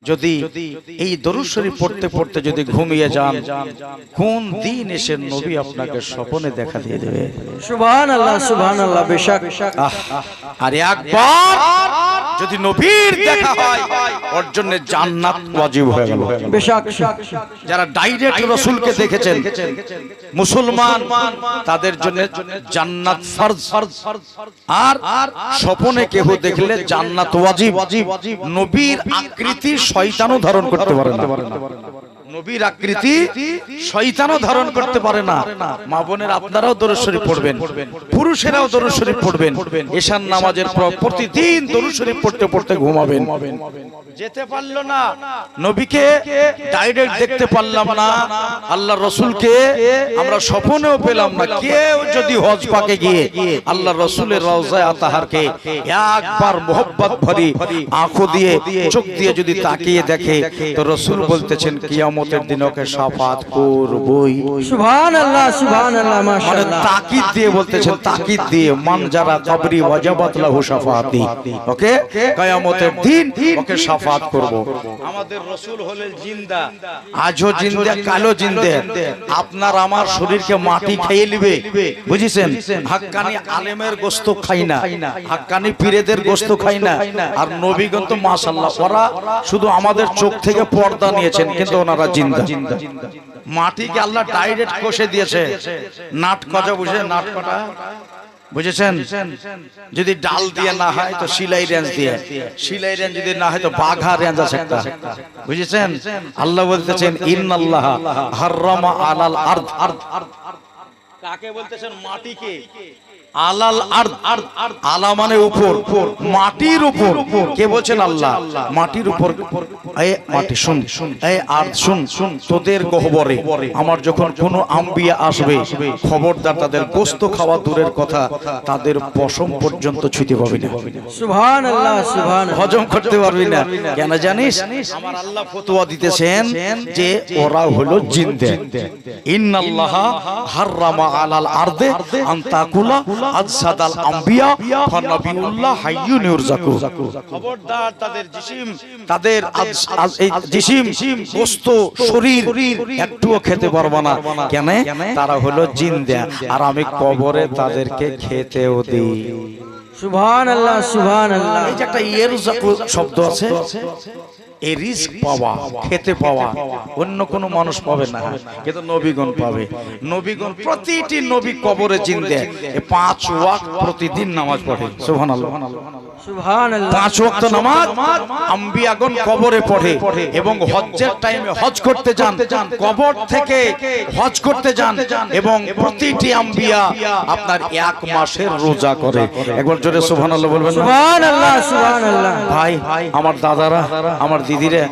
যদি এই দরুদ শরীফ পড়তে পড়তে যদি ঘুমিয়ে যান, কোন দিন এসে নবী আপনাকে স্বপ্নে দেখা দিয়ে দেবে। সুবহানাল্লাহ সুবহানাল্লাহ। বেশক আর একবার যদি নবীর দেখা হয় ওর জন্য জান্নাত ওয়াজিব হয়ে গেল। বেশক যারা ডাইরেক্ট রাসূলকে দেখেছেন মুসলমান, তাদের জন্য জান্নাত ফরজ। আর স্বপ্নে কেহ দেখলে জান্নাত ওয়াজিব। নবীর আকৃতি শয়তানও ধারণ করতে পারে না। নবীর আকৃতি শয়তানও ধারণ করতে পারে না। মা বোনের আপনারাও দরুদ শরীফ পড়বেন, পুরুষেরাও দরুদ শরীফ পড়বেন। এশার নামাজের পর প্রতিদিন দরুদ শরীফ পড়তে পড়তে ঘুমাবেন। যেতে পারলো না, নবীকে ডাইরেক্ট দেখতে পারলাম না, আল্লাহ রসুলকে আমরা স্বপ্নেও পেলাম না। কেউ যদি হজ পাকে গিয়ে আল্লাহ রসুলের রওজায়ে আতাহারকে একবার মোহব্বত ভরি আঁখো দিয়ে চোখ দিয়ে যদি তাকিয়ে দেখে, তো রসুল বলতেছেন কিয়ামতের দিন ওকে শাফাত করবই। সুবহানাল্লাহ সুবহানাল্লাহ। মাশাআল্লাহ। তাকিদ দিয়ে বলতেছেন, তাকিদ দিয়ে, মান যারা কবরি ওয়াজাবাত লাহু শাফাতি, ওকে কিয়ামতের দিন ওকে শাফাত করব। আমাদের রাসূল হলেন জিন্দা, আজও জিন্দা, কালো জিন্দা। আপনার আমার শরীরকে মাটি খেয়ে নেবে, বুঝিছেন? হাক্কানি আলেমের গোশত খাই না, হাক্কানি পীরেদের গোশত খাই না। আর নবীগণ তো মাশাআল্লাহ, ওরা শুধু আমাদের চোখ থেকে পর্দা নিয়েছেন, কিন্তু ওনারা জিন্দা। মাটিকে আল্লাহ ডাইরেক্ট কষে দিয়েছে। নাট কজা বুঝে, নাট কটা বুঝেছেন? যদি ডাল দিয়ে না হয় তো সিলাই রেঞ্জ দিয়ে, সিলাই রেঞ্জ যদি না হয় তো বাঘা রেঞ্জ আছে একটা, বুঝেছেন? আল্লাহ বলতেছেন ইন্নাল্লাহ হাররামা আলাল আরদ। কাকে বলতেছেন? মাটিকে। আলাল আরদ, আলা মানে উপর, মাটির উপর। কে বলছেন? আল্লাহ। মাটির উপর। এই মাটি শুন, এই আরদ শুন, তোদের গহ্বরে আমার যখন কোনো আম্বিয়া আসবে, খবরদার তাদের গোশত খাওয়া দূরের কথা, তাদের পশম পর্যন্ত ছুঁতে পারবি না। সুবহানাল্লাহ সুবহানাল্লাহ। হজম করতে পারবি না। কেন জানিস? আমার আল্লাহ ফতোয়া দিতেছেন যে ওরা হলো জিন্দা। ইন্নাল্লাহা হাররামা আলাল আরদে আন তাকুলা আজসাদাল আম্বিয়া ফানাবিউল্লাহ হাইয়ুন ইউরজাকু। খবরদার তাদের জিসিম, তাদের এই জিসিম, গোশত, শরীর একটুও খেতে পারবে না। কেন? তারা হলো জিন্দা, আর আমি কবরে তাদেরকে খেতেও দিই। সুবহানাল্লাহ সুবহানাল্লাহ। এই যে একটা ইরজাকু শব্দ আছে, এই রিস্ক পাওয়া, খেতে পাওয়া অন্য কোনো মানুষ পাবে না, কিন্তু নবীগণ পাবে। নবীগণ, প্রতিটি নবী কবরে জিন্দা। 5 ওয়াক্ত প্রতিদিন নামাজ পড়ে। সুবহানাল্লাহ সুবহানাল্লাহ। 5 ওয়াক্ত নামাজ আম্বিয়াগণ কবরে পড়ে, এবং হজ্জের টাইমে হজ করতে যান, কবর থেকে হজ করতে যান। এবং প্রতিটি আম্বিয়া আপনার 1 মাসের রোজা করে। একবার জোরে সুবহানাল্লাহ বলবেন। সুবহানাল্লাহ সুবহানাল্লাহ। ভাই, আমার দাদারা, আমার দিদিরা,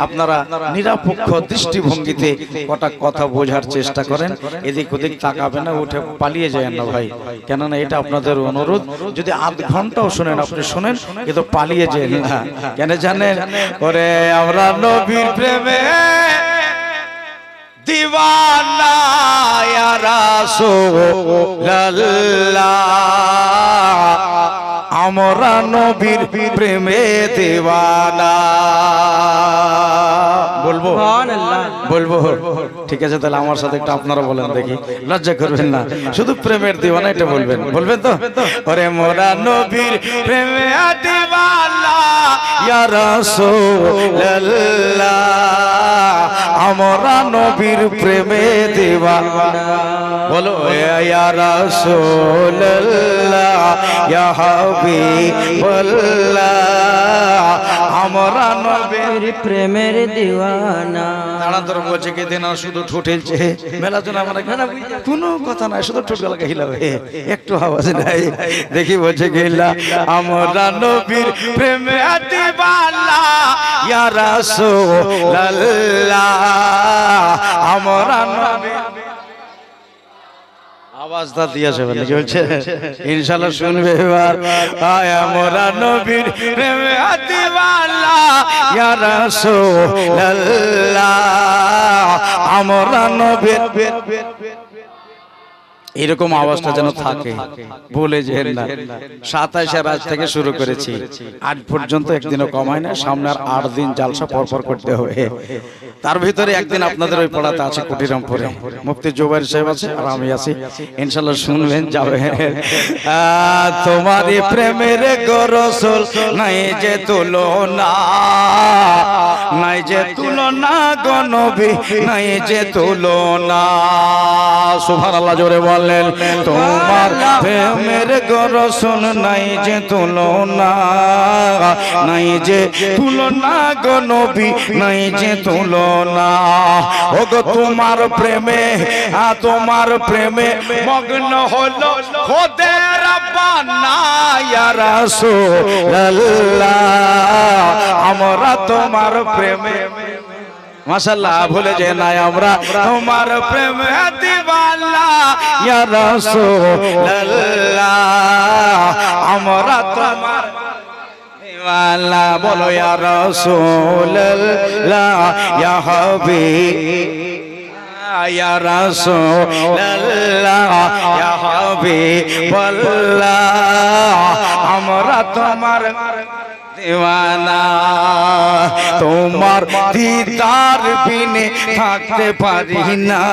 আপনারা নিরপেক্ষ দৃষ্টিভঙ্গিতে কটা কথা বোঝার চেষ্টা করেন। এদিক ওদিক তাকাবেন না, উঠে পালিয়ে যায় না ভাই। কেননা এটা আপনাদের অনুরোধ। যদি আধ ঘন্টাও শুনেন, আপনি শুনেন, কিন্তু পালিয়ে যায় না। কেন জানেন? ওরে আমরা নবীর প্রেমে দিওয়ানা ইয়া রাসূলুল্লাহ, আমরা নবীর প্রেমে দিওয়ানা। বলবো? বলবো? ঠিক আছে, তাহলে আমার সাথে একটু আপনারা বলেন দেখি, লজ্জা করবেন না। শুধু প্রেমের দিওয়ানা এটা বলবেন, বলবেন তো? ওরে মোরা নবীর প্রেমে দিওয়ানা ইয়া রাসূলুল্লাহ, আমরা নবীর প্রেমে দিওয়ানা। বলো ইয়া রাসূলুল্লাহ ইয়া হাবিবাল্লাহ, আমরা নবীর প্রেমের দিওয়ানা। তাড়াতাড়ি বলছে কে দেনা, শুধু ঠোঁটেলছে মেলা জন। আমার কোনো কথা নাই, শুধু ঠোঁট গলাকে হিলাবে, একটু আওয়াজ নাই। দেখি বলছে গেলা আমরা নবীর প্রেমে দিওয়ানা ইয়া রাসূলুল্লাহ, আমরা নবীর। আওয়াজটা দিয়েছে বলে কি বলছে? ইনশাআল্লাহ শুনবে এবার। আমরা নবীর প্রেমে দিওয়ানা ইয়া রাসূলুল্লাহ, আমরা নবীর। এরকম আওয়াজটা যেন থাকে, বলে যেন না। 27 আজ থেকে শুরু করেছি, আজ পর্যন্ত একদিনও কমায় না। সামনে আর 8 দিন জালসা পরপর করতে হবে। তার ভিতরে একদিন আপনাদের ওই পড়াতে আছে কুটিরামপুরে, মুফতি জুবাইর সাহেব আছে আর আমি আছি, ইনশাআল্লাহ শুনবেন, যাবেন। তোমারই প্রেমের গো রাসূল নাই যে তুলনা, নাই যে তুলনা গো নবী, নাই যে তুলনা। সুবহানাল্লাহ, জোরে বলেন। তোমার প্রেমের গো রাসূল নাই যে তুলনা, নাই যে তুলনা গো নবী, নাই যে তুলনা। ও গো তোমার প্রেমে, তোমার প্রেমে মগ্ন হলো খোদে রব্বানা ইয়া রাসূলুল্লাহ। আমরা তোমার প্রেমে, মাশাআল্লাহ, ভুলে যে নাই আমরা তোমার প্রেমে দিওয়ানা ইয়া রাসূলুল্লাহ। আমরা তোমার দিওয়ানা, বলো ইয়া রাসূলুল্লাহ ইয়া হাবিব ইয়া রাসূলুল্লাহ ইয়া হাবিবাল্লাহ। আমরা তোমার দিওয়ানা, তোমার দিদার বিনে থাকতে পারি না,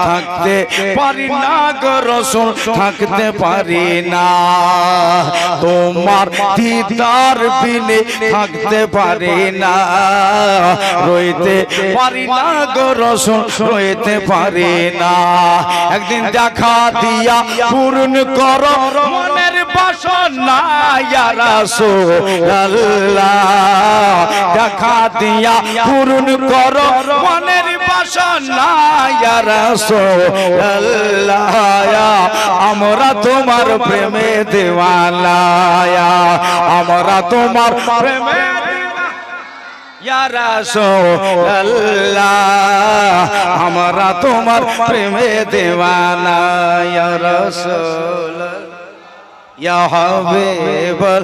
থাকতে পারি না গো রাসূল, থাকতে পারি না। তোমার দিদার বিনে থাকতে পারি না, রইতে পারি না গো রাসূল, রইতে পারি না। একদিন দেখা দিয়া পূর্ণ করো মনের বাসনা ইয়া রাসূলুল্লাহ। দেখা দিয়া পূর্ণ করো মনের বাসনা ইয়া রাসূলুল্লাহ। আমরা তোমার প্রেমে দিওয়ানা, আমরা তোমার প্রেমে ইয়া রাসূলুল্লাহ। আমরা তোমার প্রেমে দিওয়ানা ইয়া রাসূলুল্লাহ ইয়া হাবিবাল,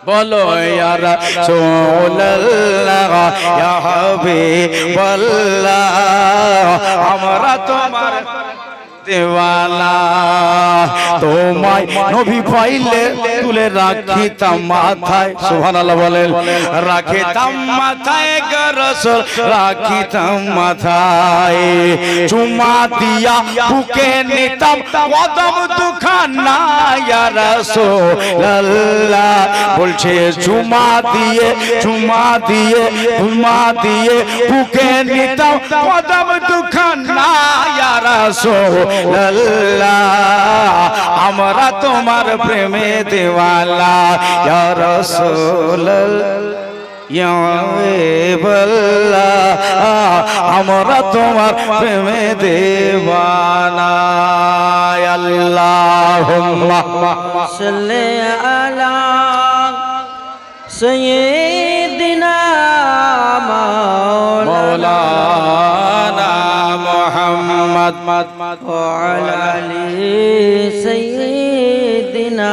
বলো ইয়া রাসূলুল্লাহ ইয়া হাবিবাল্লাহ। আমরা তোমার দিওয়ানা, তোমায় নবী পাইলে তুলে রাখিতাম মাথায়, সুবহানাল্লাহ বলেন, রাখিতাম মাথায় গো রাসূল, রাখিতাম মাথায়। চুমা দিয়া বুকে নিতাম কদম দুখানা ইয়া রাসূলুল্লাহ। বলছে চুমা দিয়ে, চুমা দিয়ে, চুমা দিয়ে বুকে নিতাম কদম দুখানা ইয়া রাসূলুল্লাহ। আমরা তোমার প্রেমে দিওয়ানা ইয়া রাসূলুল্লাহ ইয়া হাবিবাল্লাহ। আমরা তোমার প্রেমে দিওয়ানা। আল্লাহুম্মা সাল্লি আলা সাইয়্যিদিনা মাওলানা মুহাম্মদ ওয়া আলা আলি সাইয়্যিদিনা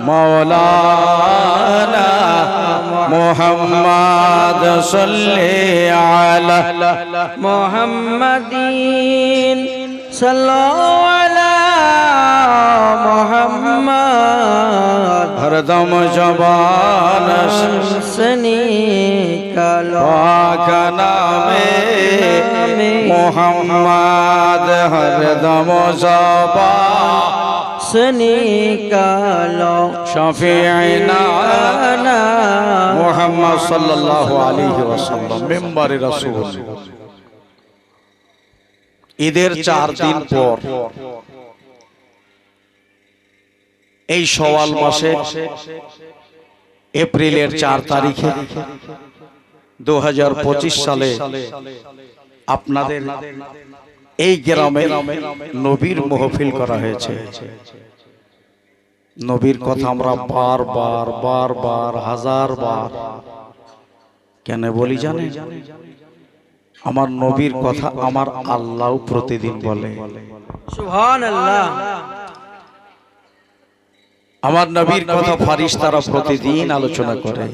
মাওলানা মুহাম্মদ সাল্লি আলা মুহাম্মাদিন সাল্লাল্লাহু আলা মুহাম্মদ। হরদম জবান সনি কালো পাক নামে মুহাম্মদ, হরদম জবান সনি কালো শাফিঈনা মুহাম্মদ সাল্লাল্লাহু আলাইহি ওয়াসাল্লাম। মিম্বারে রাসূল। ঈদের 4 দিন পর এই শাওয়াল মাসে এপ্রিলের 4 তারিখে 2025 সালে আপনাদের এই গ্রামে নবীর মাহফিল করা হয়েছে। নবীর কথা আমরা বারবার বারবার হাজারবার কেন বলি জানেন? আমার নবীর কথা আমার আল্লাহ প্রতিদিন বলে। সুবহানাল্লাহ। আমার নবীর কথা ফারিস্তারা প্রতিদিন আলোচনা করে।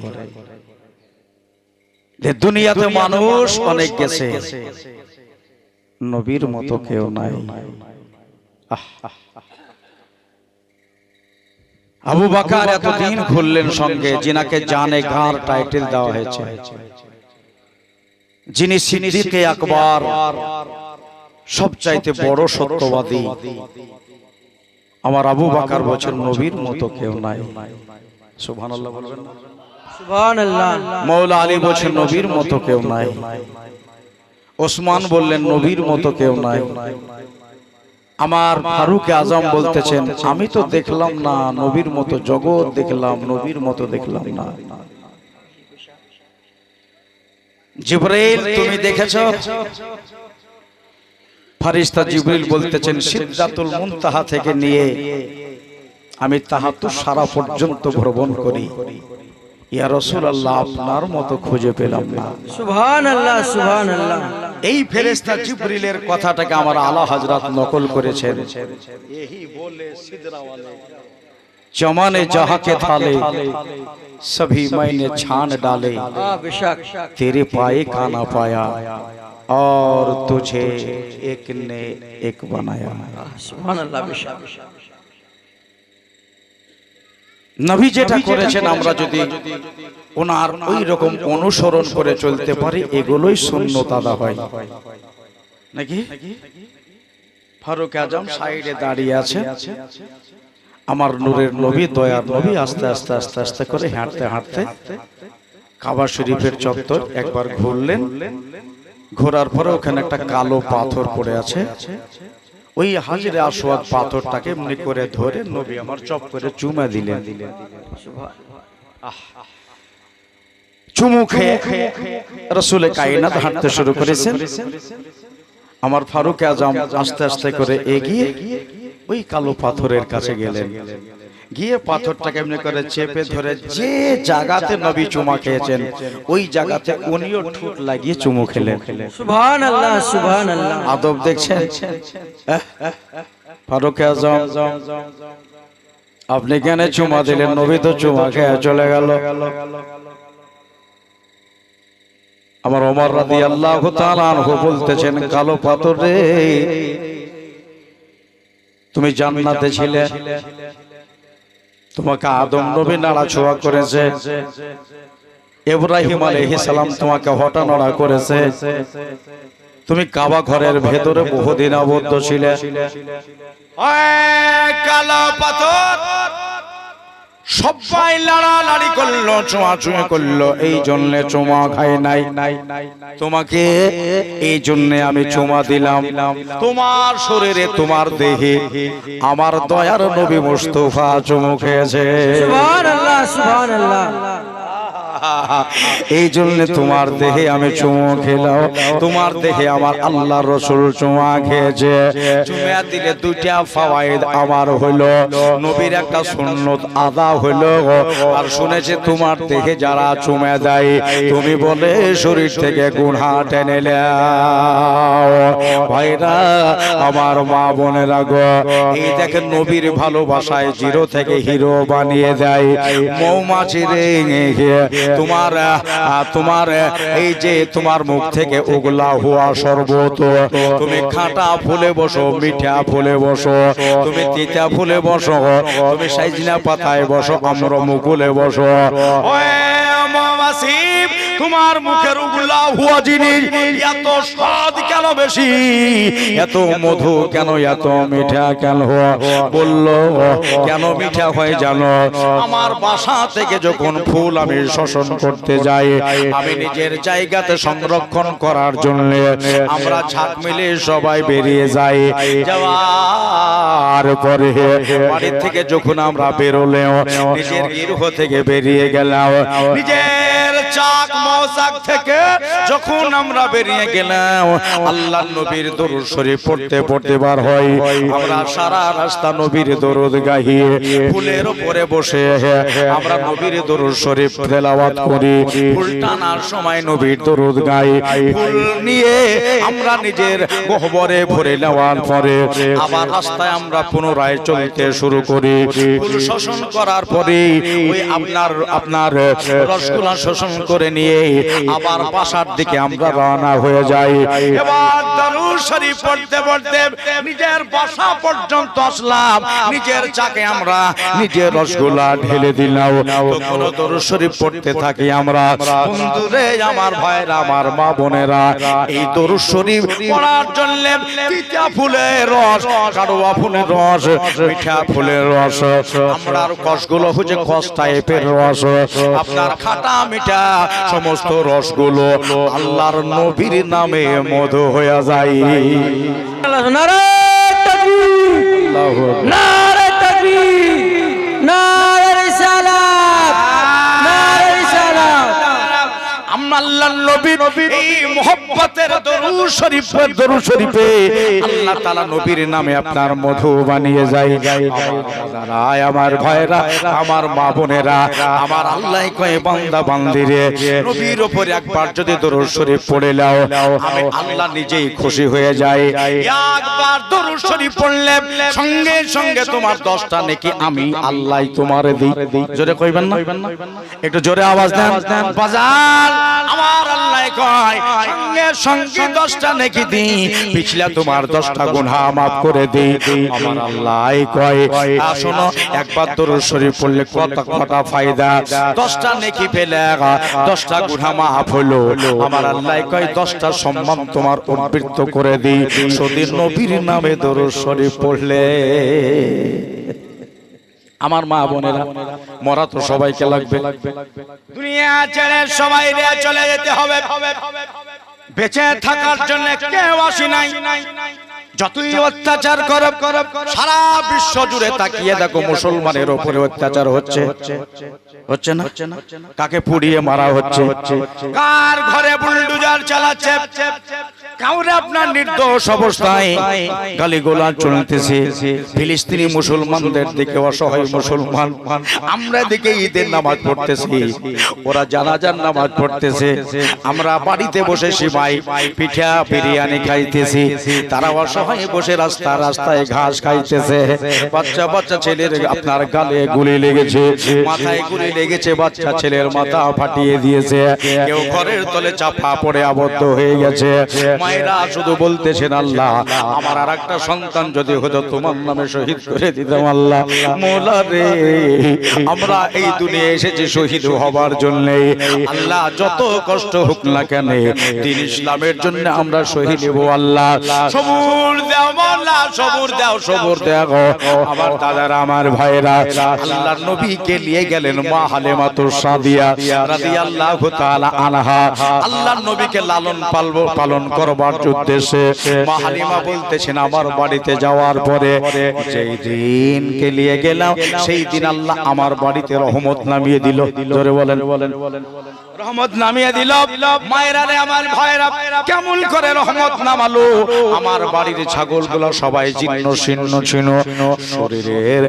যে দুনিয়াতে মানুষ অনেক গেছে, নবীর মতো কেউ নাই। আবু বকর এতদিন ঘুরলেন সঙ্গে, যিনাকে জানে গার টাইটেল দেওয়া হয়েছে, যিনি সিদ্দিকে আকবর, সবচাইতে বড় সত্যবাদী। আমার আবু বকর বলেন নবীর মতো কেউ নাই। সুবহানাল্লাহ বলবেন না? সুবহানাল্লাহ। মওলা আলী বলেন নবীর মতো কেউ নাই। ওসমান বললেন নবীর মতো কেউ নাই। আমার ফারুক আজম বলতেছেন আমি তো দেখলাম না নবীর মতো জগৎ দেখলাম, নবীর মতো দেখলাম না। জিবরাইল তুমি দেখেছো? ফেরেশতা জিবরিল বলতেছেন সিদরাতুল মুনতাহা থেকে নিয়ে আমি তাহাতুস সারা পর্যন্ত ভ্রমণ করি, ইয়া রাসূলুল্লাহ আপনার মতো খুঁজে পেলাম না। সুবহানাল্লাহ সুবহানাল্লাহ। এই ফেরেশতা জিবরিলের কথাটাকে আমার আলা হযরত নকল করেছেন। यही बोले सिदरा वाले जमाने जहां के थाले सभी मैंने छान डाले, बेशक तेरे पाए का ना पाया और तुझे एक ने एक बनाया। সুবহানাল্লাহ। বেশক নবী যেটা করেছেন আমরা যদি ওনার ওই রকম অনুসরণ করে চলতে পারি এগুলোই সুন্নত আদা হয় নাকি? ফারুক আজম সাইডে দাঁড়িয়ে আছে, আমার নূরের নবী দয়ার নবী আস্তে আস্তে আস্তে আস্তে করে হাঁটতে হাঁটতে কাবা শরীফের চত্বর একবার ঘুরলেন। ঘোরার পরে ওখানে একটা কালো পাথর পড়ে আছে, ওই হাজরে আসওয়াদ পাথরটাকে এমনি করে ধরে নবী আমার চপ করে চুমা দিলেন। চুমু খেয়ে রাসূলে কায়নাত হাঁটতে শুরু করেছেন। আমার ফারুক আজম আস্তে আস্তে করে এগিয়ে ওই কালো পাথরের কাছে গেলেন, গিয়ে পাথরটাকে এমনি করে চেপে ধরে যে জায়গাতে নবী চুমা খেয়েছেন ওই জায়গাতে উনিও ঠোঁট লাগিয়ে চুমু খেলেন। সুবহানাল্লাহ সুবহানাল্লাহ। আদব দেখছেন ফারুক আজম, আপনি কেন চুমা দিলেন? নবী তো চুমা খেয়ে চলে গেল। আমার ওমর রাদিয়াল্লাহু তাআলা আনহু বলতেছেন কালো পাথর রে তুমি জান্নাতে ছিলে, তোমাকে আদম নবী নাড়াছোড়া করেছে, ইব্রাহিম আলাইহিস সালাম তোমাকে হটানড়া করেছে, তুমি কাবা ঘরের ভেতরে বহুদিন আবদ্ধ ছিলে। কালো পাথর সবাই লাড়ালাড়ি করলো, চুমাচুমি করলো, এই জন্য চুমা খাই নাই। তোমাকে এই জন্য আমি চুমা দিলাম। তোমার শরীরে তোমার দেহে আমার দয়ার নবী মুস্তাফা চুমু খেয়েছে। সুবহানাল্লাহ সুবহানাল্লাহ। এই জন্য তোমার দেহে আমি চুমু খেলাম, তোমার দেহে আমার আল্লাহ রসুল চুমা খেয়েছে। চুমা দিলে দুইটা ফাওয়ায়েদ আমার হইলো, নবীর একটা সুন্নত আদা হইলো, আর শুনেছে তোমার দেহে যারা চুমা দেয় তুমি বলে শরীর থেকে গুনাহ টেনে নাও। ভাইরা আমার মা বোনেরা গো, এই দেখেন নবীর ভালোবাসায় জিরো থেকে হিরো বানিয়ে দেয়। মৌমাছি রে তোমার তোমার এই যে তোমার মুখ থেকে উগলা হুয়া শরবত, তুমি খাঁটা ফুলে বসো, মিঠা ফুলে বসো, তুমি তিতা ফুলে বসো, তুমি সাইজিনা পাতায় বসো, আমরা মুকুলে বসো। তোমার মুখের উগলা হুয়া জিনিস এত স্বাদ কেন বেশি, এত মধু কেন, এত মিঠা কেন? বললো কেন মিঠা হয় জানো? আমার বাসা থেকে যখন ফুল আমি শোষণ করতে যাই, আমি নিজের জায়গাতে সংরক্ষণ করার জন্য আমরা ঝাঁক মিলে সবাই বেরিয়ে যাই। যাওয়ার পরে বাড়ি থেকে যখন আমরা বেরোলেও, নিজের গৃহ থেকে বেরিয়ে গেলাম, নিজের চাক মৌসাক থেকে যখন আমরা বেরিয়ে গেলাম, আল্লাহ নবীর দরুদ শরীফ পড়তে পড়তে বার হয়। আমরা সারা রাস্তা নবীর দরুদ গাইয়ে ফুলের উপরে বসে আমরা নবীর দরুদ শরীফ তেলাওয়াত করি। ফুল টানার সময় নবীর দরুদ গাই, ফুল নিয়ে আমরা নিজের গহ্বরে ভরে নেওয়ার পরে আবার রাস্তায় আমরা পুনরায় চলতে শুরু করি। ফুল শোষণ করার পরে ওই আপনার রসগোল্লা শোষণ করে নিয়ে আবার বাসার দিকে আমরা রওনা হয়ে যাই। এবার দরুদ শরীফ পড়তে পড়তে নিজের বাসা পর্যন্ত আসলাম। নিজের চাকে আমরা নিজের রসগোল্লা ঢেলে দিলাম। তখন দরুদ শরীফ পড়তে থাকি আমরা। বন্ধুরে আমার ভাইরা, আমার মা বোনেরা, এই দরুদ শরীফ পড়ার জন্য তিতা ফুলের রস, কাড়ুয়া ফুলের রস, মিঠা ফুলের রস, আমরা রসগুলো হচ্ছে খস টাইপের রস, আপনার খাটা মিঠা সমস্ত রসগুলো আল্লাহর নবীর নামে মধু হয়ে যায়। নারে তাকবীর, নারে তাকবীর, নারে রিসালাত, নারে রিসালাত। আল্লাহর নবীর এই মুহাব্বতের দরুদ শরীফে আল্লাহ তাআলা নবীর নামে আপনার মধু বানিয়ে যায়। আমার ভাইরা, আমার মা বোনেরা, আমার আল্লাহ কয় বান্দা বান্দিরে নবীর উপরে একবার যদি দরুদ শরীফ পড়ে নাও, আমি আল্লাহ নিজেই খুশি হয়ে যাই। একবার দরুদ শরীফ পড়লে সঙ্গে সঙ্গে তোমার 10টা নেকি আমি আল্লাহ তোমারে দিই। জোরে কইবেন না? একটু জোরে আওয়াজ দেন। বাজার আমার আল্লাহ কয় সঙ্গে সঙ্গে 10টা নেকি দিই, পিছলা তোমার 10টা গুনাহ maaf করে দিই। আমার আল্লাহ কয় শোনো, একবার দরুদ শরীফ পড়লে কতটা ফায়দা, 10টা নেকি পেলে 10টা গুনাহ maaf হলো। আমার আল্লাহ কয় 10টা সম্মান তোমার অর্পিত করে দিই যদি নবীর নামে দরুদ শরীফ পড়লে। আমার মা বোনেরা, মরা তো সবাইকে লাগবে, দুনিয়া ছেড়ে সবাই চলে যেতে হবে। বেঁচে থাকার জন্য কেউ আসি নাই। যতই অত্যাচার করব, সারা বিশ্ব জুড়ে তাকিয়ে দেখো মুসলমানের উপরে অত্যাচার হচ্ছে, হচ্ছে না? কাকে পুড়িয়ে মারা হচ্ছে, কার ঘরে বুলডোজার চালাচ্ছে, কাউরে আপনার নির্দোষ অবস্থায় গালিগালাজ চলতেছে। ফিলিস্তিনি মুসলমানদের দিকে অসহায় মুসলমান, আমরা দিকে ঈদের নামাজ পড়তেছি, ওরা জানাজার নামাজ পড়তেছে, আমরা বাড়িতে বসে সিমাই পিঠা বিরিয়ানি খাইতেছি, তারা অসহায় বসে রাস্তায় ঘাস খাইতেছে। বাচ্চা বাচ্চা ছেলের আপনার গালে গুলি লেগেছে, মাথায় গুলি লেগেছে, বাচ্চা ছেলের মাথা ফাটিয়ে দিয়েছে, কেউ ঘরের তলে চাপা পড়ে আবদ্ধ হয়ে গেছে। মায়েরা শুধু বলতেছেন আল্লাহ আমার আর একটা সন্তান যদি হতো তোমার নামে শহীদ করে দিতাম। আল্লাহ মওলা রে, আমরা এই দুনিয়ায় এসেছি শহীদ হবার জন্য। আল্লাহ যত কষ্ট হোক না কেন দ্বীন ইসলামের জন্য আমরা শহীদ হব। আল্লাহ সবুর দাও মওলা, সবুর দাও, সবুর দাও। আমার দাদারা, আমার ভাইরা, আল্লাহর নবীকে নিয়ে গেলেন মা হালিমাতুস সাদিয়া রাদিয়াল্লাহু তাআলা আনহা। আল্লাহর নবীকে লালন পালন করবার উদ্দেশ্যে মা হালিমা বলতেছেন আমার বাড়িতে যাওয়ার পরে যেই দিনকে নিয়ে গেলাম সেই দিন আল্লাহ আমার বাড়িতে রহমত নামিয়ে দিল। জোরে বলেন, রহমত নামিয়ে দিল। মায়েরা রে, আমার ভাইরা, কেমন করে রহমত নামালো? আমার বাড়ির ছাগলগুলো সবাই জীর্ণ শীর্ণ ছিল, শরীরের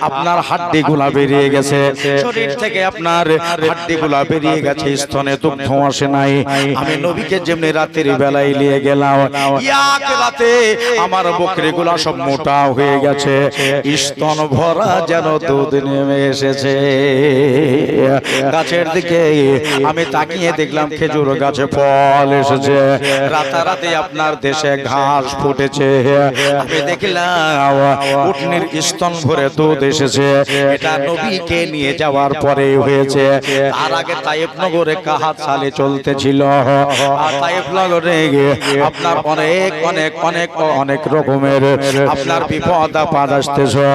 আপনার হাড্ডিগুলা বেরিয়ে গেছে, শরীর থেকে আপনার হাড্ডিগুলা বেরিয়ে গেছে, স্তনে দুগ্ধ আসে নাই। আমি নবীকে যেমনি রাতের বেলায় নিয়ে গেলাম, এক রাতে আমার বকরিগুলা সব মোটা হয়ে গেছে, স্তন ভরা যেন দুধ নেমে এসেছে। গাছের দিকে আমি তাকিয়ে দেখলাম খেজুর গাছে ফল এসেছে, রাতারাতি আপনার দেশে ঘাস ফুটেছে। আমি দেখলাম উটনির স্তন ভরে দুধ এসেছে। এটা নবীকে নিয়ে যাওয়ার পরে হয়েছে। তার আগে তায়েফ নগরে কাহাত সালে চলতেছিল, আর তায়েফ নগরে আপনার অনেক অনেক অনেক অনেক রকমের আপনার বিপদ আপদ আসতেছে।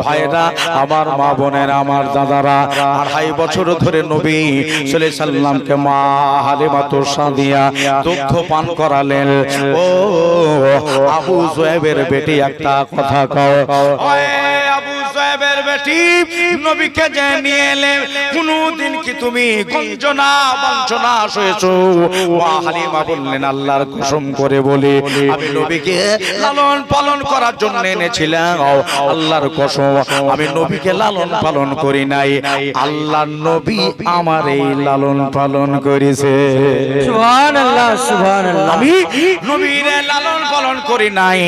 ভাইরা, আমার মা বোনেরা, আমার দাদারা, 2.5 বছর ধরে নবী সাল্লাল্লাহু আলাইহি সাল্লামকে মা হালিমাতুস সাদিয়া দুগ্ধ পান করালেন। ও আবু যুয়াইবের বেটি, একটা কথা কও। ওয়ে আবু যুয়াইবের বেটি, নবীকে যে নিয়ে এলে কোনদিন কি তুমি গঞ্জনা বঞ্চনা হয়েছো? মা হালিমা বললেন আল্লাহর কসম করে বলি আমি নবীকে লালন পালন করার জন্য এনেছিলাম। আল্লাহর কসম আমি নবীকে লালন পালন করি নাই, আল্লাহর নবী আমার এই লালন পালন করেছে। সুবহানাল্লাহ, সুবহানাল্লাহ। আমি নবীর লালন পালন করি নাই,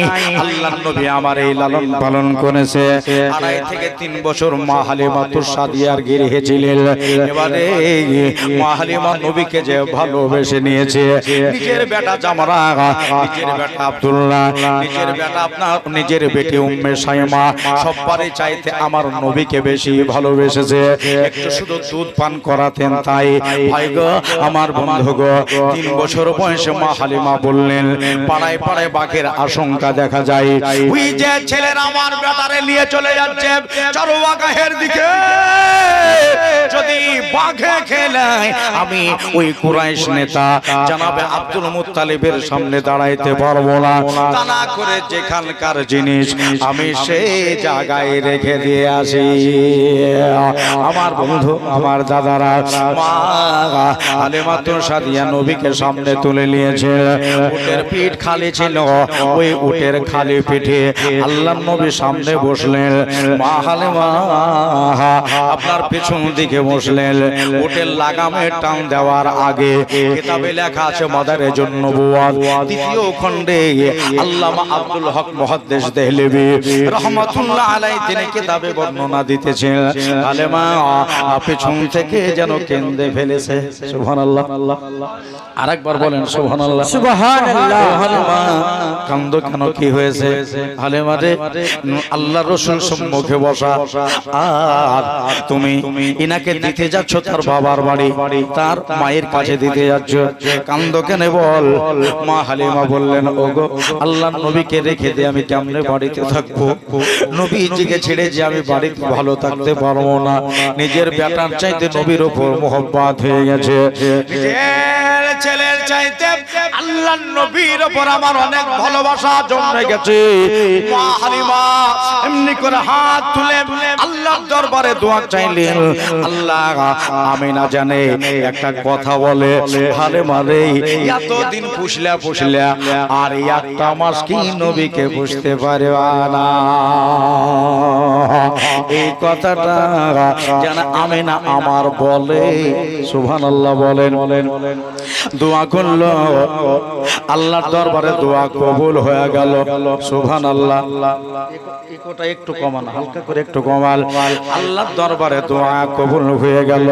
আল্লাহর নবী আমার এই লালন পালন করেছে। 2.5 থেকে 3 বছর মা হালিমা সাদিয়ার গৃহে ছিলেন। এবারে মা হালিমা নবীকে যে ভালোবেসে নিয়েছে, নিজের বেটা জামরা, নিজের বেটা আব্দুল্লাহ, নিজের বেটা আপনার নিজের বেটি উম্মে সাইমা সববারে চাইতে আমার নবীকে বেশি ভালোবেসেছে। একটু শুধু দুধ পান করাতেন তাই। ভাই গো, আমার বন্ধু গো, 3 বছর বয়সে মা হালিমা বললেন, পাড়ায় পাড়ায় বাঘের আশঙ্কা দেখা যায়। ওই যে ছেলেরা আমার বেটারে নিয়ে চলে যাচ্ছে চরওয়াগাহের দিকে, যদি বাঘে খেলায় আমি ওই কুরাইশ নেতা জনাবে আব্দুল মুত্তালিবের সামনে দাঁড়াইতে পারবো না। তা না করে যেখানকার জিনিস আমি সেই জায়গায় রেখে দিয়ে আসি। আমার বন্ধু, আমার দাদারা, মা হালিমা সাদিয়া নবীকে সামনে তুলে নিয়েছে। উটের পিঠ খালি ছিল, ওই উটের খালি পিঠে আল্লাহর নবী সামনে বসলেন। মা হালিমা আপনার পেছন দিকে বসলেন। উটের লাগামে টান দেওয়ার আগে কিতাবে লেখা আছে মাদারেজুন নবুওয়াত 2য় খণ্ডে আল্লামা আব্দুল হক মুহাদ্দিস দেহলভী রাহমাতুল্লাহ আলাইহি তিনি কিতাবে বর্ণনা দিতেছেন, হালিমা পেছন থেকে যেন কেঁদে ফেলেছে। সুবহানাল্লাহ। আরেকবার বলেন সুবহানাল্লাহ। সুবহানাল্লাহ। হালিমা কান্দো কেন, কি হয়েছে? হালিমা রে, আল্লাহর রাসূল সম্মুখে বসা, আর তুমি ইনাকে দিতে যাচ্ছ তার বাবার বাড়ি, তার মায়ের কাছে দিতে যাচ্ছ, কান্দো কেন বল? মা হালিমা বললেন, ওগো আল্লাহর নবীকে রেখে দিয়ে আমি কেমনে বাড়িতে থাকবো? নবীজিকে ছেড়ে যে আমি বাড়িতে ভালো থাকতে পারবো না। নিজের বেটার চাইতে নবীর উপর মোহব্বত হয়ে গেছে। নিজের ছেলের চাইতে আল্লাহর নবীর উপর আমার অনেক ভালোবাসা জন্মে গেছে। মা হালিমা এমনি করে হাত তুলে আল্লাহর দরবারে দোয়া চাইলেন। আল্লাহ, আমিনা জানে একটা কথা বলে, হালিমা রে, এতদিন পুষলা আর একটা মাস কি নবীকে বুঝতে পারে না? এই কথাটা যেন আমিনা আমার বলে। সুবহানাল্লাহ বলেন। দোয়া করলো, আল্লাহর দরবারে দোয়া কবুল হয়ে গেল। সুবহানাল্লাহ। ইকোটা একটু কমান, হালকা করে একটু কমাল। আল্লাহর দরবারে দোয়া কবুল হয়ে গেল।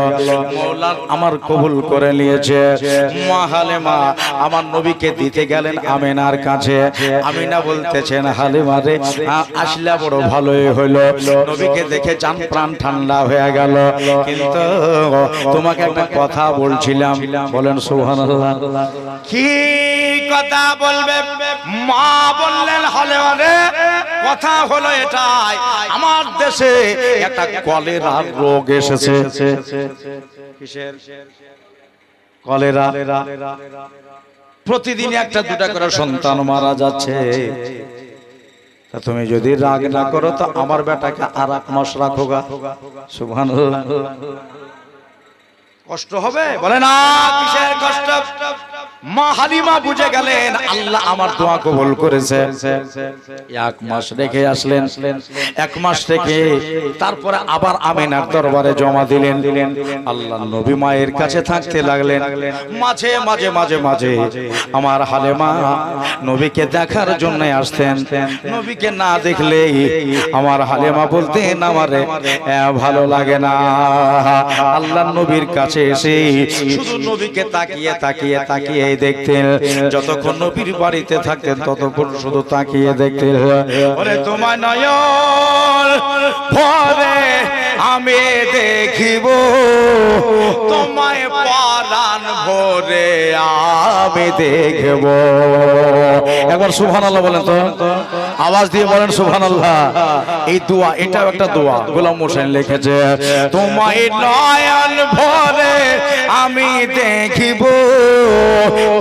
মাওলা আমার কবুল করে নিয়েছে। মা হালিমা আমার নবীকে দিতে গেলেন আমিনার কাছে। আমিনা বলতেছেন, হালিমা রে, আসলে বড় ভালোই হলো, নবীকে দেখে জান প্রাণ ঠান্ডা হয়ে গেল। কিন্তু তোমাকে একটা কথা বলছিলাম। বলেন সুবহানাল্লাহ। কি কথা বলবে? মা বললেন, হালিমা রে, কথা হলো এটাই, আমার দেশে একটা কলেরা রোগ এসেছে। কিসের কলেরা? প্রতিদিন একটা দুটা করে সন্তান মারা যাচ্ছে। তা তুমি যদি রাগ না করো তো আমার বেটাকে আর 1 মাস রাখো গা। সুবহানাল্লাহ। কষ্ট হবে? বলে না, কিসের কষ্ট? মা হালিমা বুঝে গেলেন আল্লাহ আমার দোয়া কবুল করেছে। 1 মাস রেখে আসলেন। 1 মাস রেখে তারপরে আবার আমিনার দরবারে জমা দিলেন। আল্লাহর নবী মায়ের কাছে থাকতে লাগলেন। মাঝে মাঝে আমার হালিমা নবীকে দেখার জন্য আসতেন। নবীকে না দেখলে আমার হালিমা বলতেন, আমারে ভালো লাগে না। আল্লাহর নবীর কাছে এসে শুধু নবীকে তাকিয়ে দেখতেন। যতক্ষণ নবীর বাড়িতে থাকতেন ততক্ষণ শুধু তাকিয়ে দেখতেন। ওরে তোমার নয়ন ভরে আমি দেখিব, তোমায় পরাণ ভরে আমি দেখব। একবার সুবহানাল্লাহ বলেন তো, আওয়াজ দিয়ে বলেন সুবহানাল্লাহ। এই দোয়া, এটাও একটা দোয়া গোলাম হোসেন লিখেছে। তোমায় নয়ন ভরে আমি দেখিব,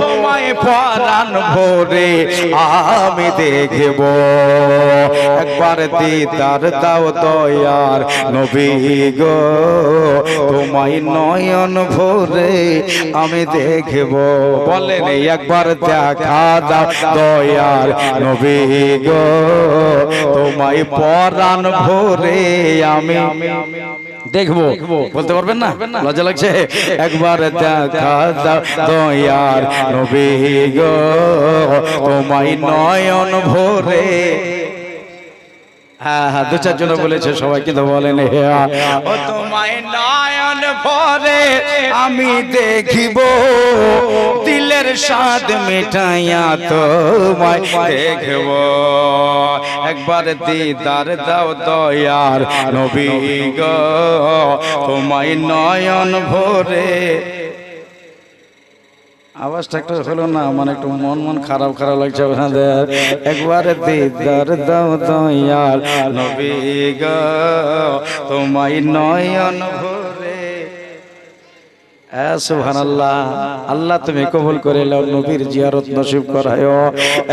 তোমায় পরাণ ভরে আমি দেখব। একবার দিদার দাও দয়ার নবী গো, তোমায় নয়ন ভরে আমি দেখব। বলেন, একবার দেখা দাও দয়ার নবী গো, তোমায় পরাণ ভরে আমি দেখবো। বলতে পারবেন না? লজ্জা লাগছে? একবার দেখা দাও দয়ার নবী গো, তোমায় নয়ন ভরে হ্যাঁ হ্যাঁ, দু চারজন বলেছে, সবাই কিন্তু বলেন ও তোমায় নয়ন ভরে আমি দেখিব, দিলের স্বাদ মেটাইয়া তোমায় দেখব, একবার দিদার দাও দয়ার নবী গো, তোমায় নয়ন ভরে। আওয়াজটা একটু হলো না, মানে একটু মন খারাপ খারাপ লাগছে আপনাদের। একবার দিদার দাও দয়ার নবী গো, তোমায় নয়ন ভরে। সুবহানাল্লাহ, আল্লাহ তুমি কবুল করে নাও, নবীর জিয়ারত নসিব করায়ো।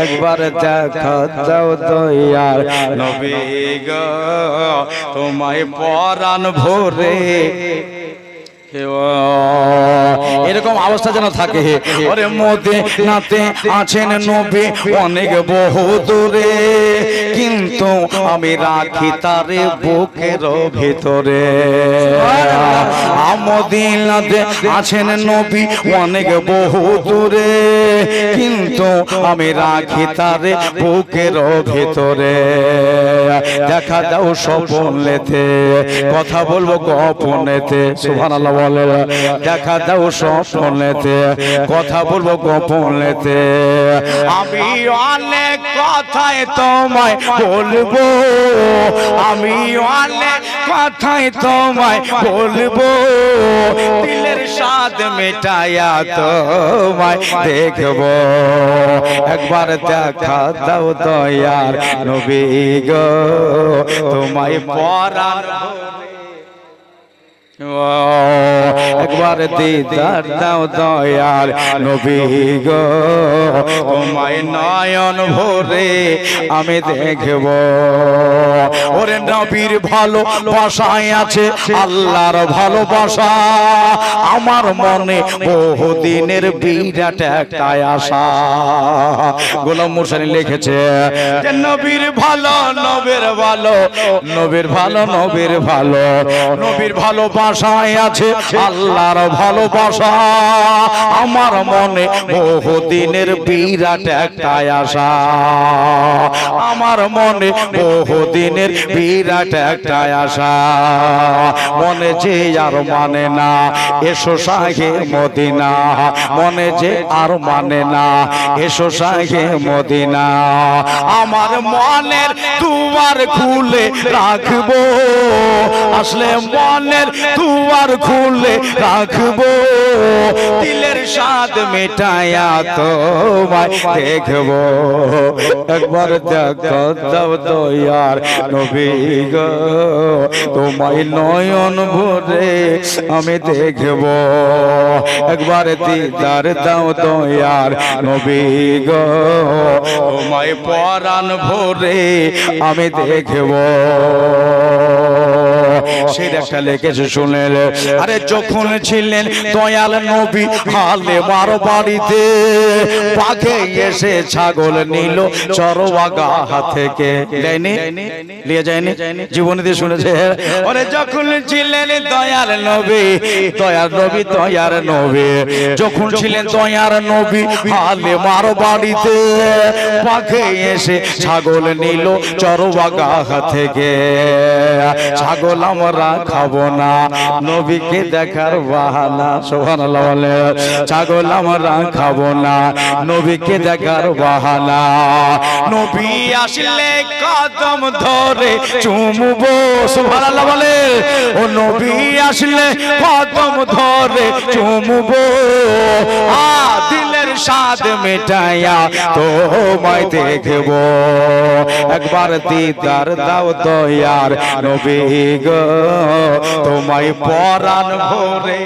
একবার দেখা দাও দয়ার নবী গো, তোমায় পরাণ ভরে। এরকম অবস্থা যেন থাকে। ওরে মদিনাতে আছেন নবী অনেক বহু দূরে, কিন্তু আমি রাখি তারে বুকের ভিতরে। মদিনাতে আছেন নবী অনেক বহু দূরে, কিন্তু আমি রাখি তারে বুকের ভিতরে। দেখা দাও স্বপ্নেতে, কথা বলবো গোপনেতে। সুবহানাল্লাহ বলে, দেখা দাও স্বপ্নেতে, কথা বলবো গোপনেতে। আমি অনেক কথায় তোমায় বলবো, আমি অনেক কথায় তোমায় বলবো, দিলের স্বাদ মেটাইয়া তোমায় দেখবো। একবার দেখা দাও দয়ার নবী গো, তোমায় পরাণ একবার দিদার দাও দয়ার নবী গো, তোমায় নয়ন ভরে আমি দেখব। ওরে নবীর ভালোবাসায় আছে আল্লাহর ভালোবাসা, আমার মনে বহুদিনের বিরাট একটা আশা। গোলাম মুরসালিন লিখেছে যে নবীর ভালো, নবীর ভালো, নবীর ভালো, নবীর ভালো, নবীর ভালোবাসায় আছে আল্লাহর ভালোবাসা, আমার মনে বহুদিনের বিরাট একটা আশা, আমার মনে বহুদিনের বিরাট একটা আশা। মনে যে আর মানে না এসো শাহে মদিনা, মনে যে আর মানে না এসো শাহে মদিনা। আমার মনের দুয়ার খুলে রাখবো, আসলে মনের দুয়ার খুলে রাখবো, দিলের স্বাদ মেটাইয়া তোমায় দেখবো। একবার দেখা দাও দয়ার নবী গো, তোমায় নয়ন ভরে আমি দেখবো। একবার দিদার দাও দয়ার নবী গো, তোমায় পরাণ ভরে আমি দেখবো। সেই একটা লেগেছে শুনেন। আরে যখন ছিলেন দয়াল নবী হালেমার বাড়িতে, বাঘে এসে ছাগল নিল চরওয়াগা থেকে, নিয়ে যায়নি? জীবনীতে শুনেছে। আরে যখন ছিলেন দয়াল নবী, দয়াল নবী, দয়াল নবী, যখন ছিলেন দয়াল নবী হালেমার বাড়িতে, বাঘে এসে ছাগল নিল চরওয়াগা থেকে। ছাগল আমরা খাবো না, নবীকে দেখার বাহানা। সুবহানাল্লাহ বলে, ছাগল আমরা খাবো না, নবীকে দেখার বাহানা। নবী আসলে কদম ধরে চুমবো। সুবহানাল্লাহ বলে, ও নবী আসলে কদম ধরে চুমবো, দিলের স্বাদ মেটাইয়া তোমায় দেখবো। একবার দিদার দাও দয়ার নবী গো, তোমায় পরাণ ভরে।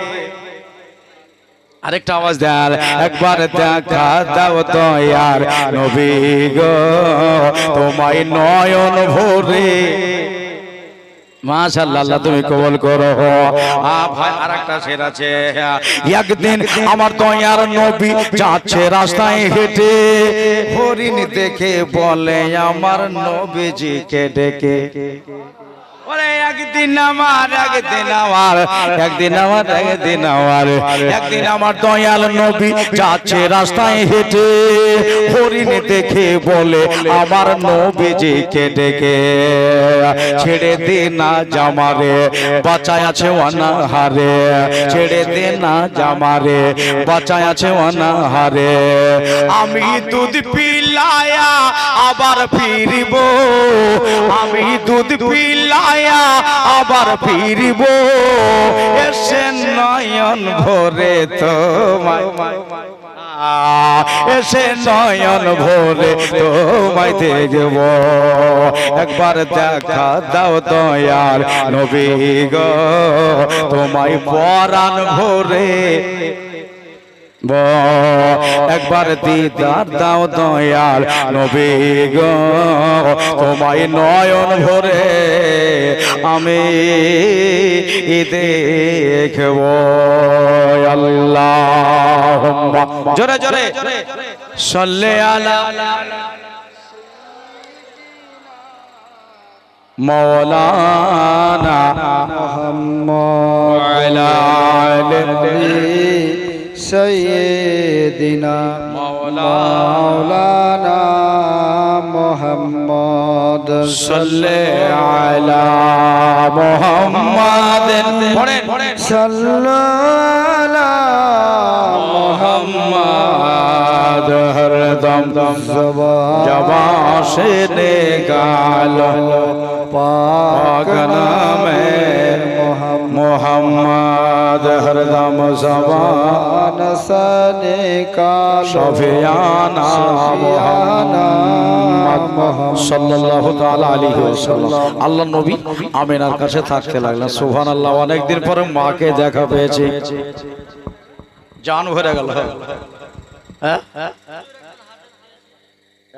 আরেকটা আওয়াজ দেন, একবার দেখা দাও দয়ার নবী গো, তোমায় নয়ন ভরে। মাশাআল্লাহ, আল্লাহ তুমি কবুল করো। ভাই আরেকটা শের আছে। একদিন আমার দয়ার নবী যাচ্ছে রাস্তায় হেঁটে, হরিণ দেখে বলে আমার নবীজিকে ডেকে। ওরে একদিন আমার দয়াল নবী যাচ্ছে রাস্তায় হেঁটে, হরিণ দেখে বলে আমার নবীজিকে ডেকে, ছেড়ে দে না জামারে বাঁচায় আছে অনাহারে, ছেড়ে দে না জামারে বাঁচায় আছে অনাহারে, আমি দুধ পিলায়া আবার ফিরিব, আমি দুধ পিলায়া আবার ফিরিব, এসে নয়ন ভরে তোমায়, এসে নয়ন ভরে তোমায় দেখব, একবার দেখা দাও দয়াল নবী গো, তোমায় পরাণ ভরে একবার দিদার দাও দয়াল নবী গো, তোমায় নয়ন ভরে আমি দেখব। আল্লাহুম্মা জোরে জোরে সাল্লি আলা মাওলানা মুহাম্মদ ওয়া আলি सय्यिदिना मौलाना मुहम्मद सल्लल्लाहु अला मुहम्मद सल्लल्लाहु मुहम्मद हरदम जबां से निकालो पाक नामे मोहम्मद हरदम ज़बान से निकालो शफियाना मोहम्मद सल्लल्लाहु ताला अलैहि वसल्लम। আল্লাহ নবী আমিনার কাছে থাকতে লাগলেন। সুবহানাল্লাহ, অনেক দিন পরে মাকে দেখা পেয়েছে, জান ভরে গেল।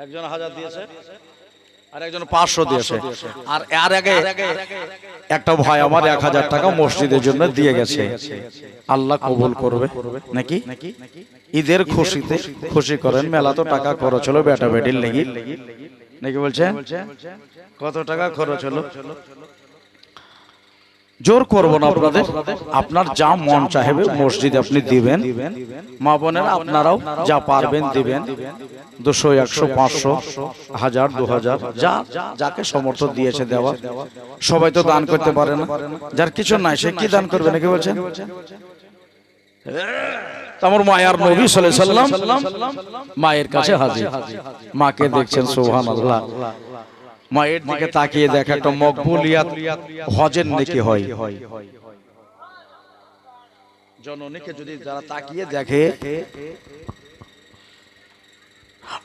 একজন 1000 দিয়েছে আর একজন 500 দিয়েছে, আর এর আগে একটা ভাই আমার 1000 টাকা মসজিদের জন্য দিয়ে গেছে। আল্লাহ কবুল করবে নাকি? ঈদের খুশিতে খুশি করেন, মেলা তো টাকা খরচ হলো বেটা বেটির লেগে নাকি বলছেন? কত টাকা খরচ হলো? জোর করব না আপনাদের, আপনার যা মন চাইবে মসজিদে আপনি দিবেন। মা বোনেরা আপনারাও যা পারবেন দিবেন, 200 100 500 1000 2000 যা যাকে সমর্থ দিয়েছে দেওয়া। সবাই তো দান করতে পারে না, যার কিছু নাই সে কি দান করবে নাকি বলছেন? আমার মায়ার নবী সাল্লাল্লাহু আলাইহি ওয়াসাল্লাম মায়ের কাছে হাজির, মাকে দেখছেন। সুবহানাল্লাহ, মায়ের দিকে তাকিয়ে দেখে একটা মকবুলিয়াত হজের নেকি হয়। জননীকে যদি যারা তাকিয়ে দেখে,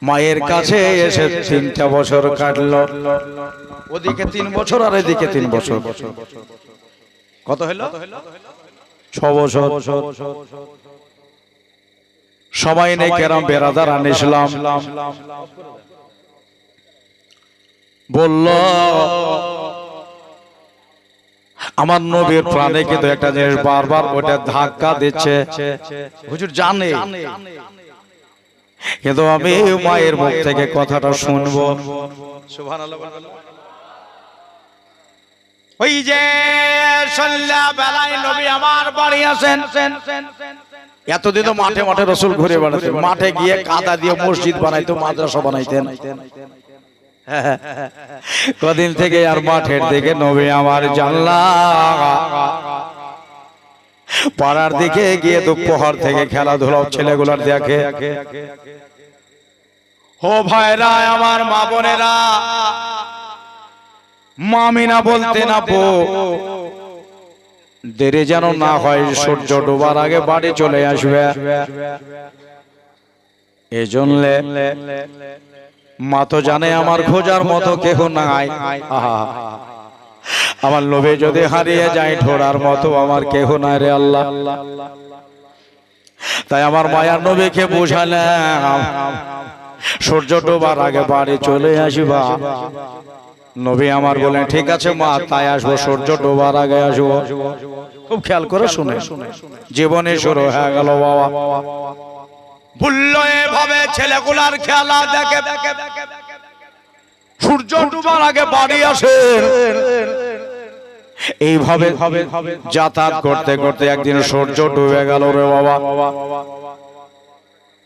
মায়ের কাছে এসে 3টা বছর কাটলো, ওদিকে 3 বছর আর এদিকে 3 বছর, কত হলো? 6 বছর। সবাই নেই কেরাম বেরাদার আন ইসলাম বলল, আমার নবীর প্রাণে কিন্তু একটা জিনিস বারবার ওটা ধাক্কা দিচ্ছে। হুজুর জানে, কিন্তু আমি মায়ের মুখ থেকে কথাটা শুনবো। সুবহানাল্লাহ। ওই যে সন্ধ্যাবেলায় নবী আমার বাড়ি আসেন। এতদিন তো মাঠে মাঠে রাসূল ঘুরে বেড়াতেন, মাঠে গিয়ে কাদা দিয়ে মসজিদ বানাইতো, মাদ্রাসা বানাইতেন। কদিন থেকে আর মাঠের দিকে নবী আমার জানলাম, পাড়ার দিকে গিয়ে দুপুর থেকে খেলাধুলা ছেলেগুলার দেখে। ও ভাইরা আমার, মা বোনেরা, মামিনা বলতে না বো, দেরি যেন না হয়, সূর্য ডোবার আগে বাড়ি চলে আসবে। এজন্য মা তো জানে আমার খোঁজার মতো কেহ নাই। আমার লোভে যদি হারিয়ে যায় ঠোরার মতো আমার কেহ নাই রে আল্লাহ। তাই আমার মায়ার নবীকে বুঝালাম, সূর্য ডোবার আগে বাড়ি চলে আসবা। নবী আমার বলেন, ঠিক আছে মা, তাই আসবো, সূর্য ডোবার আগে আসবো। খুব খেয়াল করে শুনে, জীবনে শুরু হয়ে গেল বাবা। ভুললো এভাবে ছেলেগুলার খেলা দেখে, সূর্য ডুবার আগে বাড়ি আসে। এইভাবে যাতায়াত করতে করতে একদিন সূর্য ডুবে গেল রে বাবা।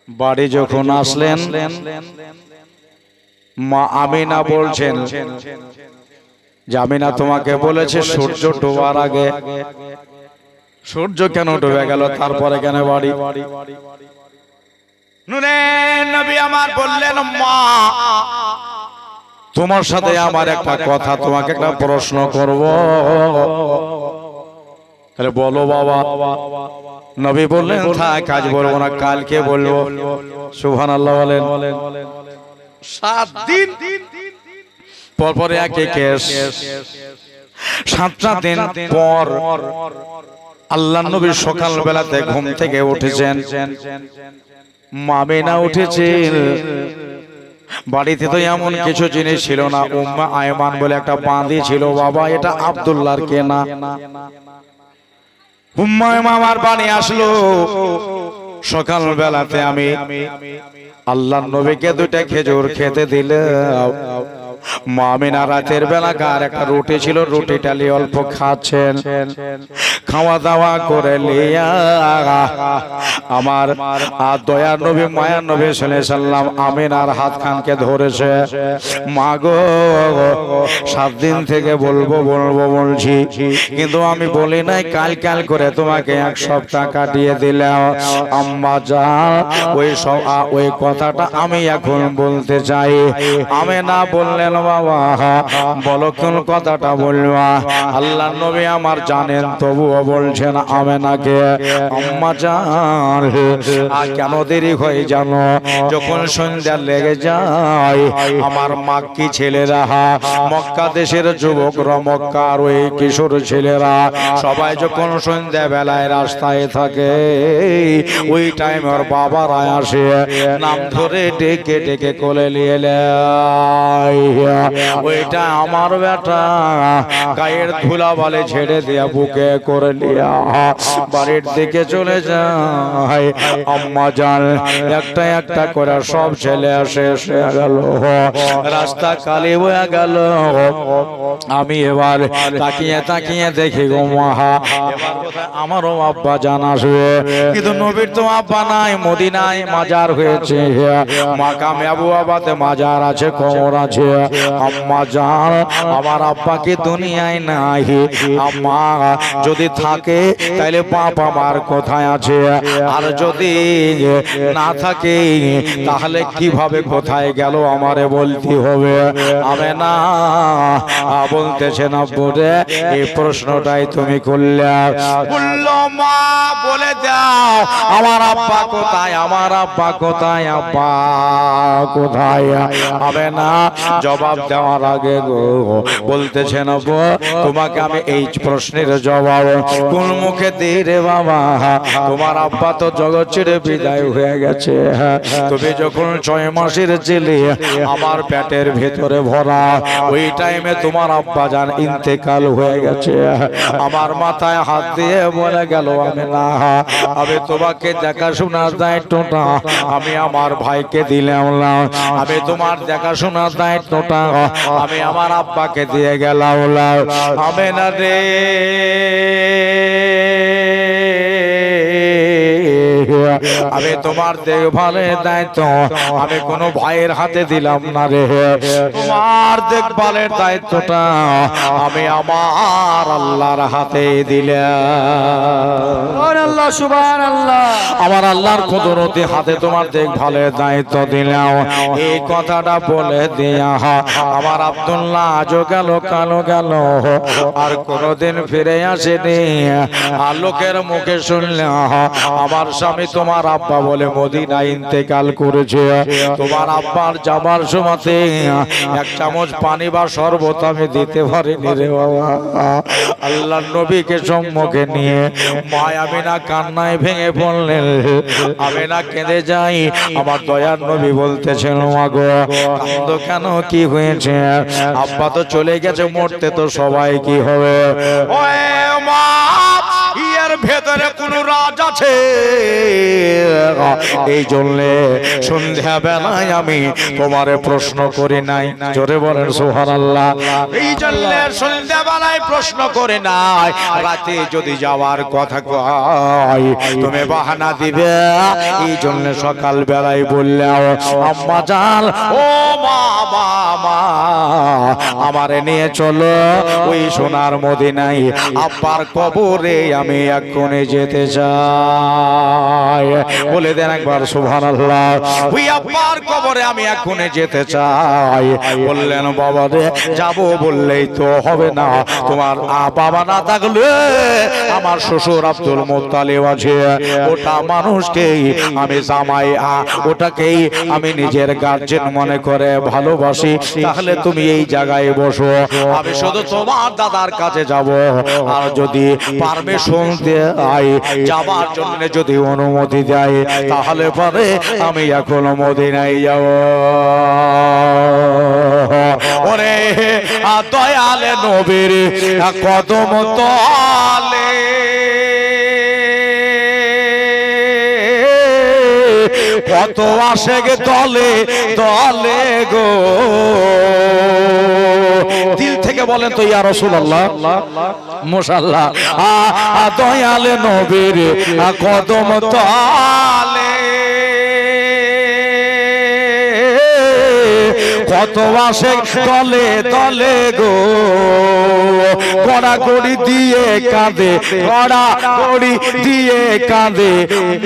বাড়ি যখন আসলেন মা আমিনা বলছেন যে আমিনা তোমাকে বলেছে সূর্য ডোবার আগে। সূর্য কেন ডুবে গেল, তারপরে কেন বাড়ি? নূরে নবী আমার বললেন মা তোমার সাথে আমার একটা কথা, তোমাকে একটা প্রশ্ন করব, তাহলে বলো বাবা। নবী বললেন থাক আজ বলবো না, কালকে বলবো। সুবহানাল্লাহ বলেন। 7 দিন পরে একে কেস। 7টা দিন পর আল্লাহর নবী সকাল বেলাতে ঘুম থেকে উঠেছেন। আমিনা উঠেছেন। বাড়িতে তো এমন কিছু জিনিস ছিল না। উম্মে আয়মান বলে একটা বাঁধি ছিল বাবা, এটা আব্দুল্লাহর কেনা। উম্মে আয়মান আমার বাড়ি আসলো সকাল বেলাতে। আমি আল্লাহর নবীকে 2টা খেজুর খেতে দিলাম। মা আমিনা রাতের বেলাকার একটা রুটি ছিল, রুটিটা নিয়ে অল্প খাচ্ছেন। খাওয়া দাওয়া করে লিয়া আমার দয়ার নবী মায়ার নবী সাল্লাল্লাহু আলাইহি সাল্লাম আমিনার হাত খানকে ধরেছে। মা গো 7 দিন থেকে বলবো বলছি, কিন্তু আমি বলি নাই। কাল করে তোমাকে 1 সপ্তাহ কাটিয়ে দিলাম। আম্মা জান ওই কথাটা আমি এখন বলতে চাই। আমিনা বললেন বাবা বলো কোন কথাটা বলবা। আল্লাহর নবী আমার জানেন, তবুও বলছেন আমিনাকে আম্মা জান কেন দেরি হয়ে জানো? যখন সন্ধ্যা লেগে যায় আমার মাক্কি ছেলেরা, মক্কা দেশের যুবকরা, মক্কার ওই কিশোর ছেলেরা সবাই যখন সন্ধ্যা বেলায় রাস্তায় থাকে, ওই টাইম ওর বাবারা আসে, নাম ধরে ডেকে ডেকে কোলে নিয়ে ওইটা আমার বেটা গায়ের ধুলা বালে ছেড়ে দিয়া বুকে করে লিয়া বাড়ির দিকে চলে যায়। আম্মা জান একটা একটা করে সব ছেলে এসে গেল, রাস্তা কালি হয়ে গেল। আমি এবার তাকিয়ে দেখি গো মহা, এবার কোথায় আমারও আব্বা জান আসবে, কিন্তু নবীর তো আব্বা নাই। মদিনায় মাজার হয়েছে, মাকামে আবু আবাতে মাজার আছে, কবর আছে। আম্মা জান আমার আব্বা কি দুনিয়ায় নাই? আম্মা যদি থাকে তাহলে বাপ আমার কোথায় আছে? আর যদি না থাকে তাহলে কিভাবে কোথায় গেল আমারে বলতে হবে। আমিনা বলতেছে না বলে এই প্রশ্নটাই তুমি করলে। বললো মা বলে দাও আমার আব্বা কোথায়, আমার আব্বা কোথায়, আব্বা কোথায়? আমিনা জবাব দেওয়ার আগে গো বলতেছেন তোমাকে আমি এই প্রশ্নের জবাব কোন মুখে দিই রে বাবা? তোমার আব্বা তো জগৎ ছেড়ে বিদায় হয়ে গেছে। তুমি যখন 6 মাসের ছেলে আমার পেটের ভেতরে ভরা, ওই টাইমে তোমার আব্বা জান ইন্তেকাল হয়ে গেছে। আমার মাথায় হাত দিয়ে বলে গেল আমিনা আমি তোমাকে দেখাশোনার দায়িত্বটা আমি আমার ভাইকে দিলাম না। আমি তোমার দেখাশোনার দায়িত্বটা আমি আমার আব্বাকে দিয়ে গেলাম। আমিনা রে আমি তোমার দেখভালের দায়িত্ব আমি কোনো ভাইয়ের হাতে দিলাম না রে। তোমার দেখভালের দায়িত্বটা আমি আমার আল্লাহর হাতে দিলাম। আল্লাহ সুবহানাল্লাহ। আমার আল্লাহর কুদরতি হাতে তোমার দেখভালের দায়িত্ব দিলাম। এই কথাটা বলে দিয়া আমার আব্দুল্লাহ আজও গেল, কালো গেল, আর কোনোদিন ফিরে আসেনি। আর লোকের মুখে শুনলে আমার স্বামী তোমার আব্বা বলে মদিনায় ইন্তেকাল করেছে। তোমার আব্বার যাবার সময়তে 1 চামচ পানি বা শরবত আমি দিতে পারিনি রে বাবা। আল্লাহর নবীকে সম্মুখে নিয়ে মা আমিনা কান্নায় ভেঙে পড়লেন। আমিনা কেঁদে যাই। আমার দয়ার নবী বলতেছেন মা গো কাঁদো কেন, কি হয়েছে? আব্বা তো চলে গেছে, মরতে তো সবাই কি হবে? ওরে মা এর ভেতরে কোন রাজা আছে। এই জন্য সন্ধ্যা বেলায় আমি তোমারে প্রশ্ন করি নাই। জোরে বলেন সুবহানাল্লাহ। এই জন্য সন্ধ্যা বেলায় প্রশ্ন করে নাই। রাতে যদি যাওয়ার কথা কয় তুমি বাহানা দিবে। এই জন্য সকাল বেলায় বললে আম্মা জান ও মা মা আমারে নিয়ে চলো ওই সোনার মদিনায় আব্বার কবরে আমি এক্ষুনি যেতে চাই। বলে দেন একবার সুবহানাল্লাহ। ওই আব্বার কবরে আমি এক্ষুনি যেতে চাই। বললেন বাবা রে যাব বললেই তো হবে না, তোমার বাবা না থাকলে আমার শ্বশুর আব্দুল মুত্তালিব আছে, ওটা মানুষকেই আমি জামাই ওটাকেই আমি নিজের গার্জেন মনে করে ভালোবাসি। তাহলে তুমি এই জায়গায় বসো, আমি শুধু তোমার দাদার কাছে যাব। আর যদি পারমিশন দেয় যাবার জন্য যদি অনুমতি দেয় তাহলে পরে আমি এখন মদিনায় যাব। ওরে দয়ালে নবীর কদম তলে কত আশেক দলে দলে গো। দিল থেকে বলেন তো ইয়া রাসূলুল্লাহ মাশাআল্লাহ। দয়ালে নবীর কদম তলে কত আশেক দলে দলে গো। গড়াগড়ি দিয়ে কাঁদে, গড়াগড়ি দিয়ে কাঁদে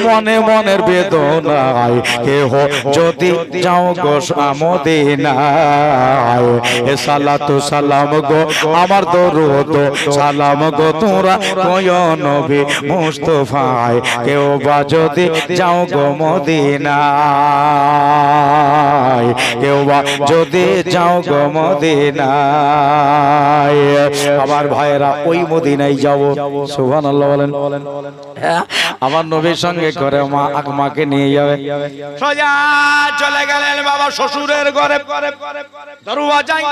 মনে মনের বেদনায়। কেহ যদি যাও গো মদিনায় এ সালাতু সালাম গো আমার দরুদ সালাম গো তোরা কয় নবী মুস্তাফায়। কেউ বা যদি যাও গো মদিনায়, কেউ বা যদি যাও গো মদিনায়। আমার ভাইরা ওই মদিনায় যাব। সুবহানাল্লাহ বলেন। আমার নবীর সঙ্গে করে মা মাকে নিয়ে যাবে। সোজা চলে গেলেন বাবা শ্বশুরের ঘরে। দরওয়াজায়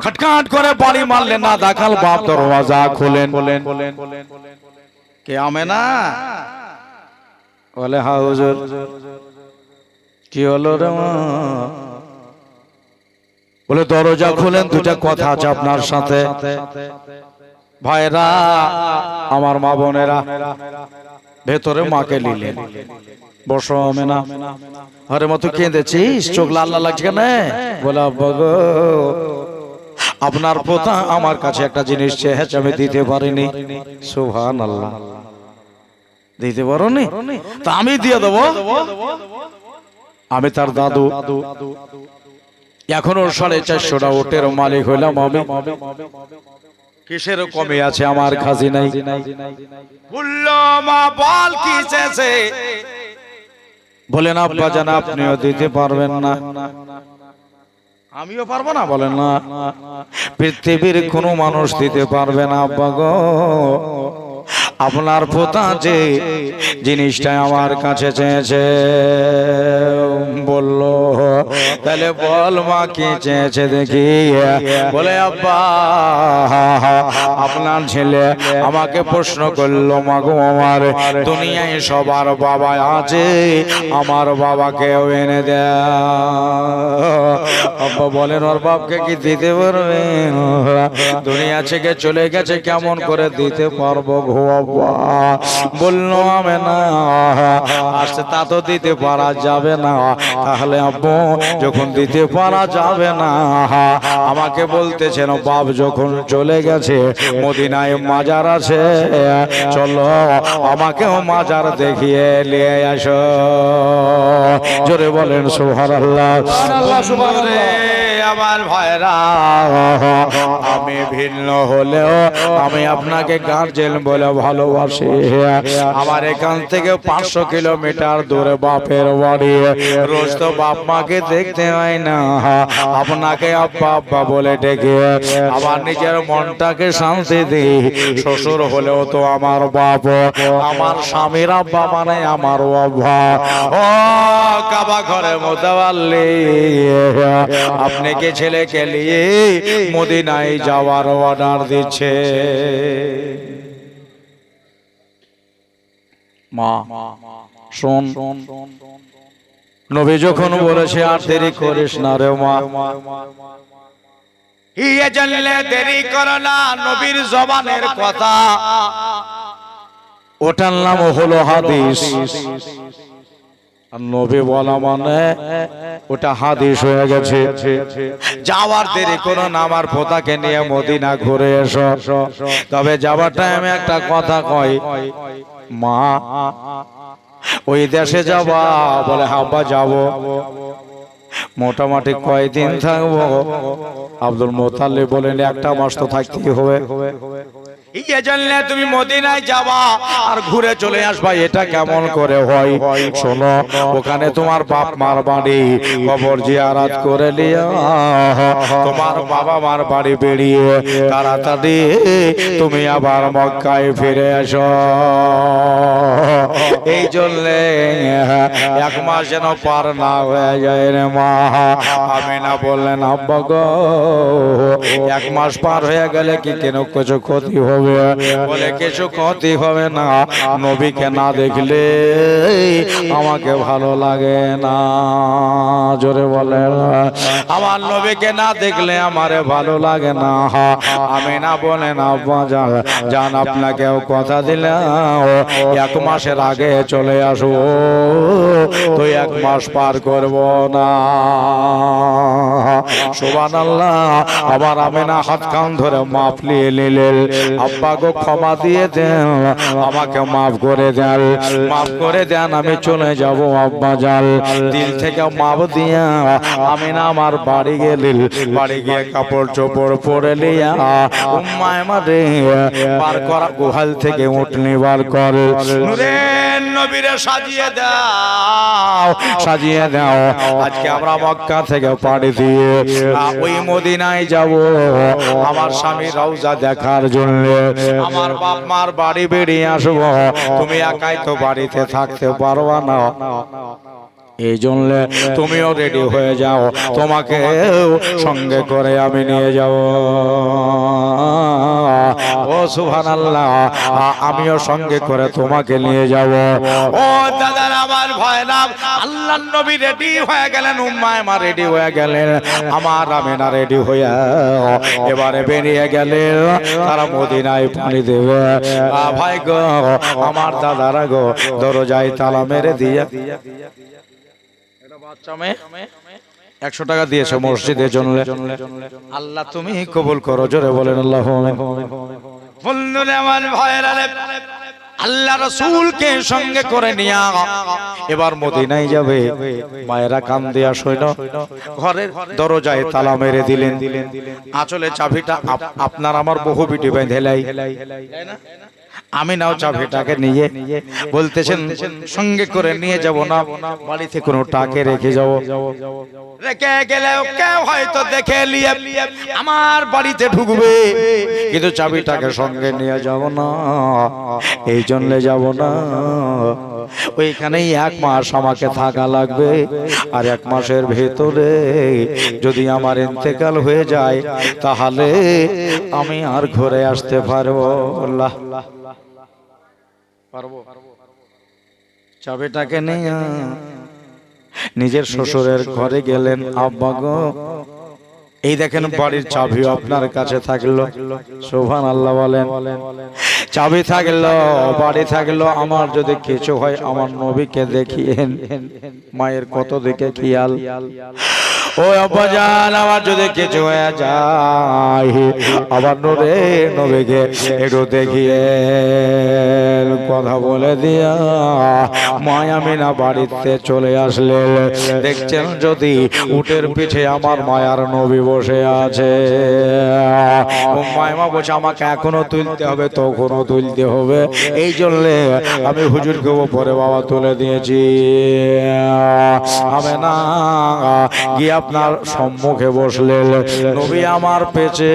খটখট করে বাড়ি মারলেন না দাখাল বাপ দরওয়াজা খুলেন। কে আমেনা? বলে হ্যাঁ হুজুর। কি হলো রে মা? বলে দরজা খুলেন, দুটা কথা আছে আপনার সাথে। ভাইরা আমার মা বোনেরা ভেতরে মাকে নিলেন। বসো আমেনা। আরে মতো কেঁদেছিস, চোখ লাল লাল লাগছে কেন? বলে আব্বা গো আপনার পোতা আমার কাছে একটা জিনিস চেয়েছে আমি দিতে পারিনি। সুবহানাল্লাহ। দিতে পারোনি? তা আমি দিয়ে দেবো। আমি তার দাদু, এখনো 450টা ওটের মালিক হইলাম আমি। কিসের কমে আছে আমার খাজিনায়? বললো মা বল কি চেয়েছে? বলেন আব্বা জান আপনিও দিতে পারবেন না, আমিও পারবো না। বলেন না পৃথিবীর কোনো মানুষ দিতে পারবে না আব্বা গো। আপনার পোতা যে জিনিসটা আমার কাছে চেয়েছে। বলল তাহলে বল মা কি চেয়েছে দেখি। বলে আব্বা আপনার ছেলে আমাকে প্রশ্ন করলো মা গো আমার দুনিয়ায় সবার বাবা আছে, আমার বাবাকেও এনে দেয়। আব্বা বলেন ওর বাপকে কি দিতে পারবেন? দুনিয়া থেকে চলে গেছে কেমন করে দিতে পারবো গো আব্বা? বললো আমি না আসতে তা তো দিতে পারা যাবে না। তাহলে আব্বু যখন দিতে পারা যাবে না আমাকে বলতেছেন বাপ যখন চলে গেছে মদিনায় মাজার আছে, চলো আমাকেও মাজার দেখিয়ে নিয়ে আসো। জোরে বলেন সুবহানাল্লাহ। আমার ভাইরা আমি ভিন্ন হলেও আমি আপনাকে গার্জেন বলে ভালোবাসি। আমার এখান থেকে 500 কিলোমিটার দূরে বাপের বাড়ি। রোজ তো বাপ মাকে দেখতে হয় না, আপনাকে আব্বা আব্বা বলে ডেকে আমার নিজের মনটাকে শান্তি দিই। শ্বশুর হলেও তো আমার বাপ, আমার স্বামীর আব্বা মানে আমার আব্বা। ও কাবা ঘরে মোতাবাল্লি আপনি কে ছেলেকে নিয়ে মদিনায় যাওয়ার অর্ডার দিচ্ছে? মা শোন, নবী যখন বলেছে আর দেরি করিস না রে মা, ইয়ে জানলে দেরি করো না, নবীর জবানের কথা, ওটার নাম হলো হাদিস। নবী বলা মানে ওটা হাদিস হয়ে গেছে। যাওয়ার দেরি করো না, আমার পোতাকে নিয়ে মদিনা ঘুরে এসো। তবে যাওয়ার টাইমে একটা কথা কই, মা ওই দেশে যাবা? বলে হাব্বা যাবো। মোটামুটি কয়দিন থাকবো? আব্দুল মুত্তালিব বলেন 1 মাস তো থাকতেই হবে। জানলে তুমি মদিনায় যাবা আর ঘুরে চলে আসবা, এটা কেমন করে হয়? শোনো, ওখানে তোমার বাপ মার বাড়ি, কবর জিয়ারত করে নিয়ে তোমার বাবা মার বাড়ি বেরিয়ে তাড়াতাড়ি তুমি আবার মক্কায় ফিরে এসো। এই জন্যে 1 মাস যেন পার না হয়ে যায় রে মা। আমিনা বললেন, আব্বা গো 1 মাস পার হয়ে গেলে কি কেন কিছু ক্ষতি হবে? বলে কিছু ক্ষতি হবে না, নবীকে না দেখলে আমাকে ভালো লাগে না। জোরে বলে, আমার নবীকে না দেখলে আমারে ভালো লাগে না। আমিনা বলেন, আব্বা জান আপনাকেও কথা দিলাম 1 মাসের আগে চলে আসবো, তো 1 মাস পার করব না। সুবহানাল্লাহ। আবার আমিনা হাত কান ধরে মাপ নিয়ে নিলেন, আব্বা গো ক্ষমা দিয়ে দেন, আমাকে মাফ করে দেন, মাফ করে দেন, আমি চলে যাব আব্বা জান। দিল থেকে মাপ দিয়া আমিনা আমার বাড়ি গেলেন, বাড়ি গিয়ে কাপড় চোপড় পরে লিয়া উম্মা আমারে পার করা গুহাল থেকে উঠনি বার করে, নূরের নবীরে সাজিয়ে দাও, সাজিয়ে দাও। আজকে আমরা মক্কা থেকে পাড়ি দিয়ে ওই মদিনায় যাব আমার স্বামী রওজা দেখার জন্য। আমার বাপ মার বাড়ি বেরিয়ে আসবো, তুমি একাই তো বাড়িতে থাকতে পারবা না। এই জন্য তুমিও রেডি হয়ে যাও, তোমাকে সঙ্গে করে আমি নিয়ে যাব। ও সুবহানাল্লাহ, আমিও সঙ্গে করে তোমাকে নিয়ে যাব। ও দাদার আমার ভয় না, আল্লাহর নবী রেডি হয়ে গেলেন, উম্মা আমার রেডি হয়ে গেলেন, আমার আমিনা রেডি হয়ে এবারে বেরিয়ে গেলেন, তারা মদিনায় পানি দেবে। ভাই গো, আমার দাদারা গো দরজায় তালা মেরে দিয়ে 100 টাকা দিয়েছে মসজিদের জন্য। আল্লাহ তুমি কবুল করো, জোরে বলেন আল্লাহ। আমার ভাইয়েরা, আল্লাহ রাসূলকে সঙ্গে করে নিয়া এবার মদিনায় যাবে। মায়েরা কান দিয়া শোনো, ঘরের দরজায় তালা মেরে দিলেন, আঁচলে চাবিটা আপনার আমার বহু বিটি বেঁধে লাই। আমি নাও চাবিটাকে নিয়ে বলতেছেন সঙ্গে করে নিয়ে যাব না, বাড়িতে কোনো টাকে রেখে যাব, রেখে গেলে কেউ হয়তো দেখে নিয়ে আমার বাড়িতে ঢুকবে, কিন্তু চাবিটাকে সঙ্গে নিয়ে যাব না। এই জন্য যাব না, ওইখানেই 1 মাস আমাকে থাকা লাগবে। আর 1 মাসের ভেতরে যদি আমার ইন্তেকাল হয়ে যায়, তাহলে আমি আর ঘুরে আসতে পারবো। আল্লাহ পারবো। চাবিটাকে নিয়ে নিজের শ্বশুরের ঘরে গেলেন। আব্বা গো, এই দেখেন বাড়ির চাবি আপনার কাছে থাকলো। সুবহানাল্লাহ বলেন। চাবি থাকলো, বাড়ি থাকলো, আমার যদি কিছু হয় আমার নবীকে দেখিয়েন। মায়ের কত দিকে খেয়াল। ও আব্বা জান, আমার যদি কিছু হয়ে যায় আবার নবীকে একটু দেখিয়ে কথা বলে দিয়া মায়া আমিনা বাড়িতে চলে আসলেন। দেখছেন যদি উটের পিঠে আমার মায়ার নবী বসে আছে। মায়মা বসে, আমাকে এখনো তুলতে হবে, তখনও তুলতে হবে, এই জন্য আমি হুজুরকে পরে বাবা তুলে দিয়েছি। আমি না গিয়ে আপনার সম্মুখে বসলেন। নবী আমার পেছে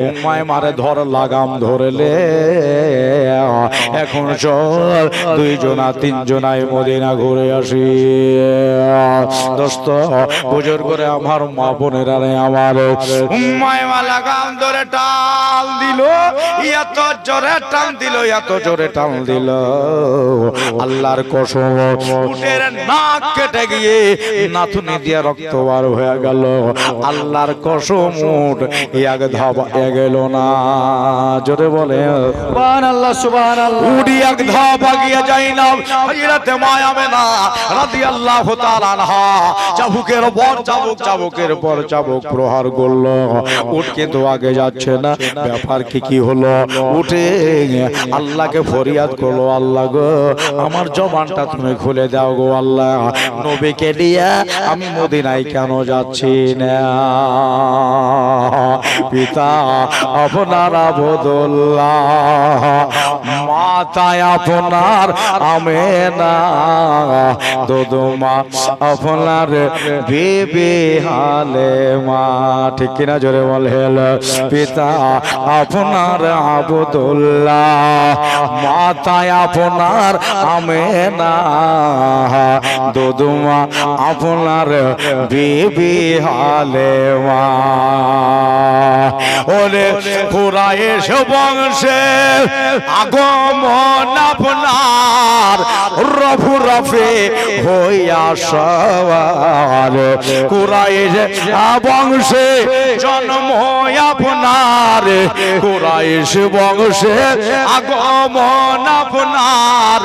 উম্মায় মারে ধর লাগাম ধরলে, এখন চল 2 জনা 3 জনায় মদিনা ঘুরে আসি। দোস্ত বুঝর করে আমার মা বোনেরা, আমার উম্মায় মা লাগাম ধরে টাল দিল, এত জোরে টান দিল, এত জোরে টান দিল, আল্লাহর কসম উটের নাক কেটে গিয়ে নাথুনি দিয়ে রক্ত বার হয়ে গেল। আল্লাহর কসম উট এক ধাপ গেল না। জোরে বলে সুবহানাল্লাহ সুবহানাল্লাহ। উট এক ধাপ আগিয়ে যায় না। হযরত মা আমেনা রাদিয়াল্লাহু তাআলা আনহা চাবুকের পর চাবুক, চাবুকের পর চাবুক প্রহার করলো, উট কিন্তু আগে যাচ্ছে না। ব্যাপার কি হলো? উঠে আল্লাহকে ফরিয়াদ করলো, আল্লাহ গো আমার জবানটা তুমি খুলে দাও গো আল্লাহ, নবীকে নিয়ে আমি মদিনায় কেন যাচ্ছি না? পিতা আপনার আবদুল্লাহ, মাতায় আপনার আমেনা, দোদমা আপনার বেবে হালেমা। ঠিক কিনা? জোরে বলে পিতা আপনার আবদুল্লাহ, মাতায় আপনার আমেনা, দোদমা আপনার বেবে হালেমা। ওরে কুরাইশ বংশে আগমন আপনার, রফু রফে হইয়া সওয়ার। কুরাইশ বংশে জন্ম আপনার, কুরাইশ বংশে আগমন আপনার,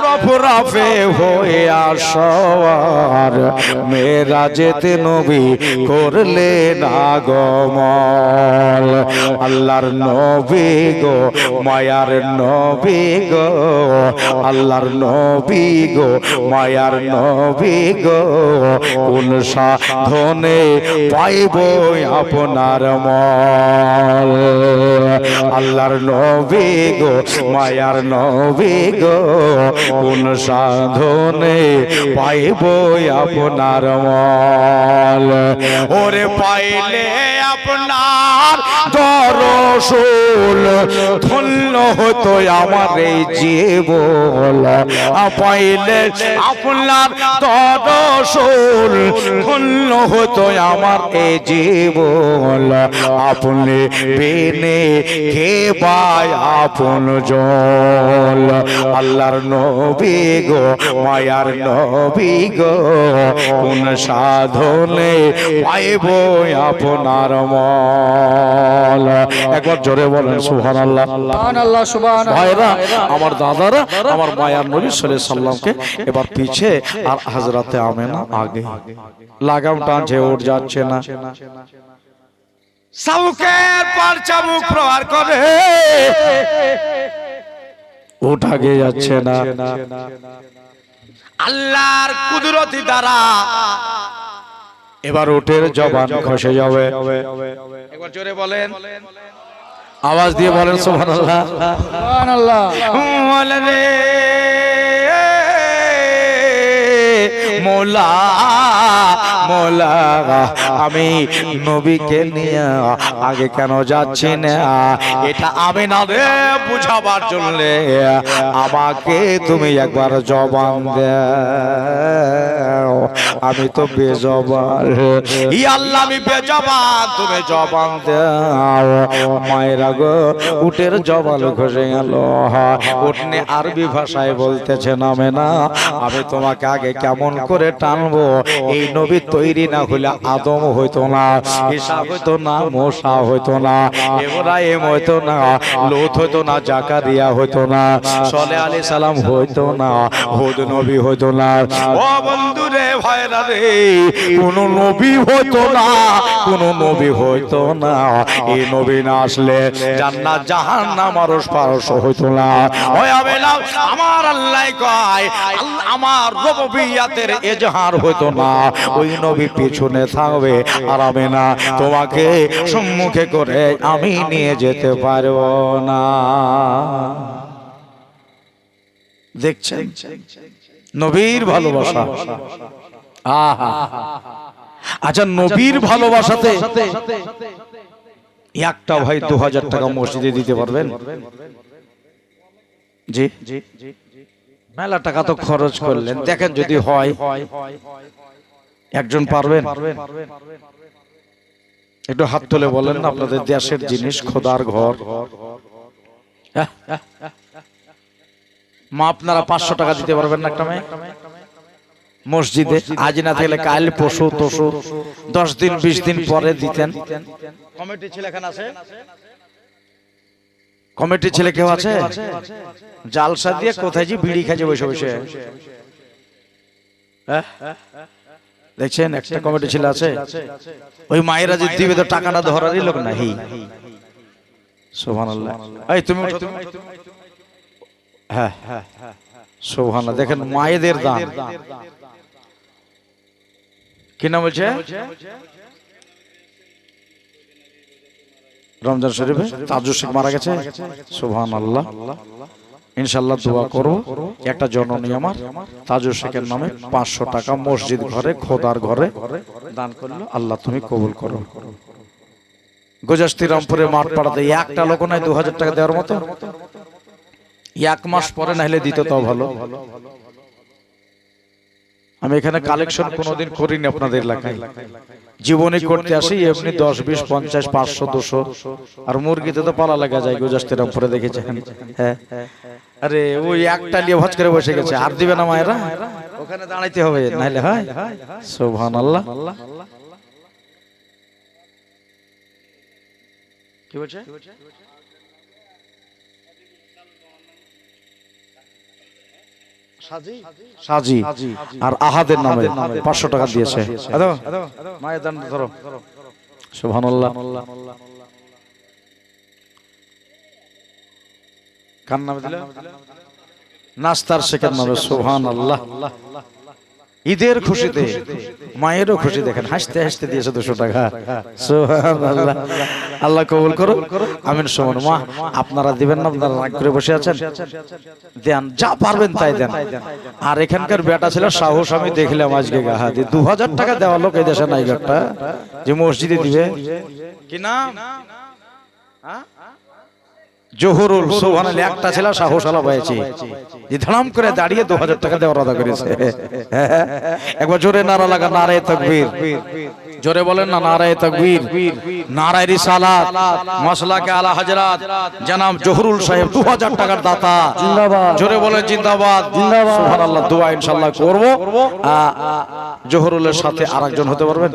রফু রফে হইয়া সওয়ার। মেরাজেতে নবী করলেন আগমন। আল্লাহর নবী গো, মায়ার নবী গো, আল্লাহর নবী গো, মায়ার নবী গো, কোন সাধনে পাইব আপনার মল? আল্লাহর নবী গো, মায়ার নবী গো, কোন সাধনে পাইব আপনার মল? ওরে পাইলে আপনার দরসুল, ধন্য হতো আমার এই জীবন। পাইলে আপনার দরসুল, ধন্য হতো আমার এই জীবন। আপনি বিনে কে পায় আপন জল? আল্লাহর নবী গো, মায়ার নবী গো, কোন সাধনে পাইব আপনার মল? একবার জোরে বলেন সুবহানাল্লাহ সুবহানাল্লাহ সুবহানাল্লাহ। ভাইরা আমার, দাদারা আমার, মায়ার নবী সাল্লাল্লাহু আলাইহি সাল্লামকে এবার পিছে আর হযরতে আমেনা আগে। লাগাম টানছে, ওঠ যাচ্ছে না। চাবুকের পর চাবুক প্রহার করে, ওঠ আগে যাচ্ছে না। আল্লাহর কুদরতি দ্বারা এবার উটের জবান খসে যাবে। একবার জোরে বলেন, আওয়াজ দিয়ে বলেন সুবহানাল্লাহ সুবহানাল্লাহ। বলেন রে মোলা মোলা, আমি নবীকে নিয়ে আগে কেন যাচ্ছি না? এটা আমি না রে বুঝাবার জন্য আমাকে তুমি একবার জবান দাও। আমি তো বেজবান, ই আল্লাহ আমি বেজবান, তুমি জবান দাও। মায়েরা গো, উটের জবান খসে গেল। উটনি আরবি ভাষায় বলতেছে, নামে না আমি তোমাকে আগে কেমন করে টানবো? এই নবী তৈরি না হইলে আদম হইতো না, ঈসা হইতো না, মুসা হইতো না, ইব্রাহিম হইতো না, লূত হইতো না, জাকারিয়া হইতো না, সালেহ আলাইহিস সালাম হইতো না, হুদ নবী হইতো না। ও বন্ধু রে, ভাইরা রে, কোন নবী হইতো না, কোন নবী হইতো না। এই নবী না আসলে জান্নাত জাহান্নাম আরশ পারশ হইতো না। ওই আবেলা আমার আল্লাহ কয়, আমার রুবুবিয়্যাতের এজহার হইতো না। ওই নবী পিছনে থাকবে, আর আমি না তোমাকে সম্মুখে করে আমি নিয়ে যেতে পারবো না। দেখছেন নবীর ভালোবাসা। আহা, আচ্ছা নবীর ভালোবাসাতে একটা ভাই 2000 টাকা মসজিদে দিতে পারবেন? জি, মেলা টাকা তো খরচ করলেন, দেখেন যদি হয় একজন পারবেন? একটু হাত তুলে বলেন না, আপনাদের দেশের জিনিস, খোদার ঘর, মা আপনারা 500 টাকা দিতে পারবেন না একটা মেয়ে মসজিদে? আজ না থাকলে কাল পরশু তরশু 10 দিন 20 দিন পরে দিতেন। কমিটি ছেলে এখানে আছে? কমিটি ছেলে কেউ আছে? জালসা দিয়ে কোথায় যে বিড়ি খাচ্ছে বসে বসে, দেখছেন? একটা কমিটি ছেলে আছে, ওই মায়েরা যে দিবে তো টাকাটা ধরারই লোক নাই। সুবহানাল্লাহ। এই তুমি হ্যাঁ সুবহানাল্লাহ। দেখেন মায়েদের দান কি নাম বলছে? রমজান শরীফে তাজুল শেখ মারা গেছে। সুবহানাল্লাহ। ইনশাআল্লাহ দোয়া করো, একটা জননী আমার তাজুল শেখের নামে 500 টাকা মসজিদ ঘরে খোদার ঘরে দান করলো, আল্লাহ তুমি কবুল করো। গোজাস্তি রামপুরে মাঠ পাড়াতে একটা লোক নাই 2000 টাকা দেওয়ার মতো। 1 মাস পরে নাহলে দিত তাও ভালো। আমি এখানে কালেকশন কোনোদিন করিনি আপনাদের এলাকায়, জীবনে করতে আসি এমনি 10 20 50 500 200। আর মুরগিতে তো পালা লাগা যায় গোজাস্তি রামপুরে, দেখেছেন? হ্যাঁ, আরে ওই একটা নিয়ে ভাজ করে বসে গেছে, আর দিবে না মায়েরা, ওখানে দাঁড়াইতে হবে নাহলে হয়। সুবহানাল্লাহ। কি বলছে? সাজি আর আহাদের নামে 500 টাকা দিয়েছে। মায়ের দান ধরো। সুবহানাল্লাহ। কার নামে দিল? নাস্তার শেখের নামে। সুবহানাল্লাহ। ঈদের খুশিতে মায়েরও খুশি, দেখেন হাসতে হাসতে দিয়েছে 200 টাকা। সুবহানাল্লাহ। আল্লাহ কবুল করো, আমিন। সুবহান। মা আপনারা দিবেন না, আপনারা রাগ করে বসে আছেন, দেন যা পারবেন তাই দেন। আর এখানকার বেটা ছিল সাহস, আমি দেখলাম আজকে গাহাদি 2000 টাকা দেওয়া লোক এই দেশে নাই একটা যে মসজিদে দিবে। কি নাম? জহুরুল। সুবহানাল্লাহ। একটা ছেলে সাহস আলা হয়েছে যে ধাম করে দাঁড়িয়ে 2000 টাকা দেওয়ার আদা করেছে। একবার জোরে নারা লাগা, নারায়ে তাকবীর। জোরে বলেন না, নারায়ে তাকবীর, নারায়ে রিসালাত, মাসলাকে আলা হযরত জনাব জহুরুল সাহেব 2000 টাকার দাতা। জিন্দাবাদ। জোরে বলেন জিন্দাবাদ। সুবহানাল্লাহ। দোয়া ইনশাআল্লাহ করব। জহুরুলের সাথে আরেকজন হতে পারবেন?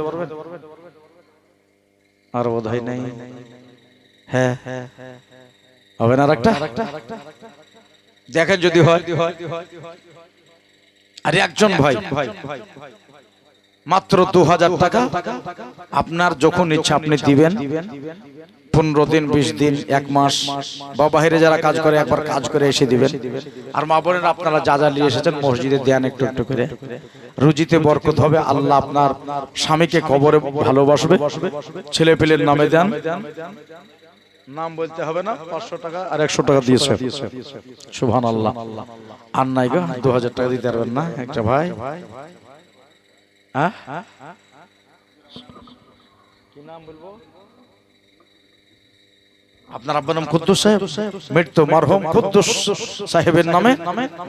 আর বোধহয় নাই। হ্যাঁ হবে না আরেকটা? দেখেন যদি হয়। আর একজন ভাই মাত্র 2000 টাকা, আপনার যখন ইচ্ছা আপনি দিবেন। 15 দিন 20 দিন 1 মাস, বা বাইরে যারা কাজ করে একবার কাজ করে এসে দিবেন। আর মা বোনেরা আপনারা যা যা নিয়ে এসেছেন মসজিদে দেন একটু একটু করে, রুজিতে বরকত হবে। আল্লাহ আপনার স্বামীকে কবরে ভালোবাসবে, ছেলে পেলের নামে দেন। নাম বলতে হবে না। 500 টাকা আর 100 টাকা দিয়েছে। সুবহানাল্লাহ। আর নাই গো 2000 টাকা দিতে পারবেন না একটা ভাই? কি নাম বলবো? আপনার আব্বার নাম কুদ্দুস সাহেব, মৃত্যু মরহুম কুদ্দুস সাহেবের নামে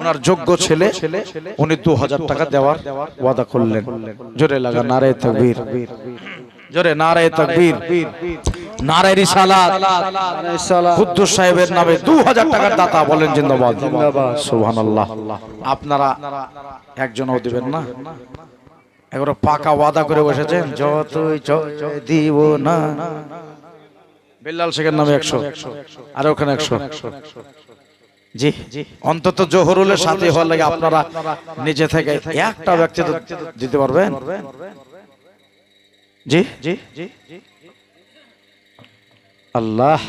ওনার যোগ্য ছেলে, উনি 2000 টাকা দেওয়ার ওয়াদা করলেন। জোরে লাগা নারায়ে তাকবীর, জোরে নারায়ে তাকবীর, নারায়ে রিসালাত। কুদ্দুস সাহেবের নামে 2000 টাকার দাতা, বলেন জিন্দাবাদ। সুবহানাল্লাহ। আপনারা একজনও দিবেন না? এগুলো পাকা ওয়াদা করে বসেছেন, যতই দিব না। বেল্লাল শেখের নামে 100, আর ওখানে 100। জি, অন্তত জহুরুলের সাথে হওয়ার লাগে আপনারা নিজে থেকে একটা ব্যক্তি তো দিতে পারবেন। জি জি, আল্লাহ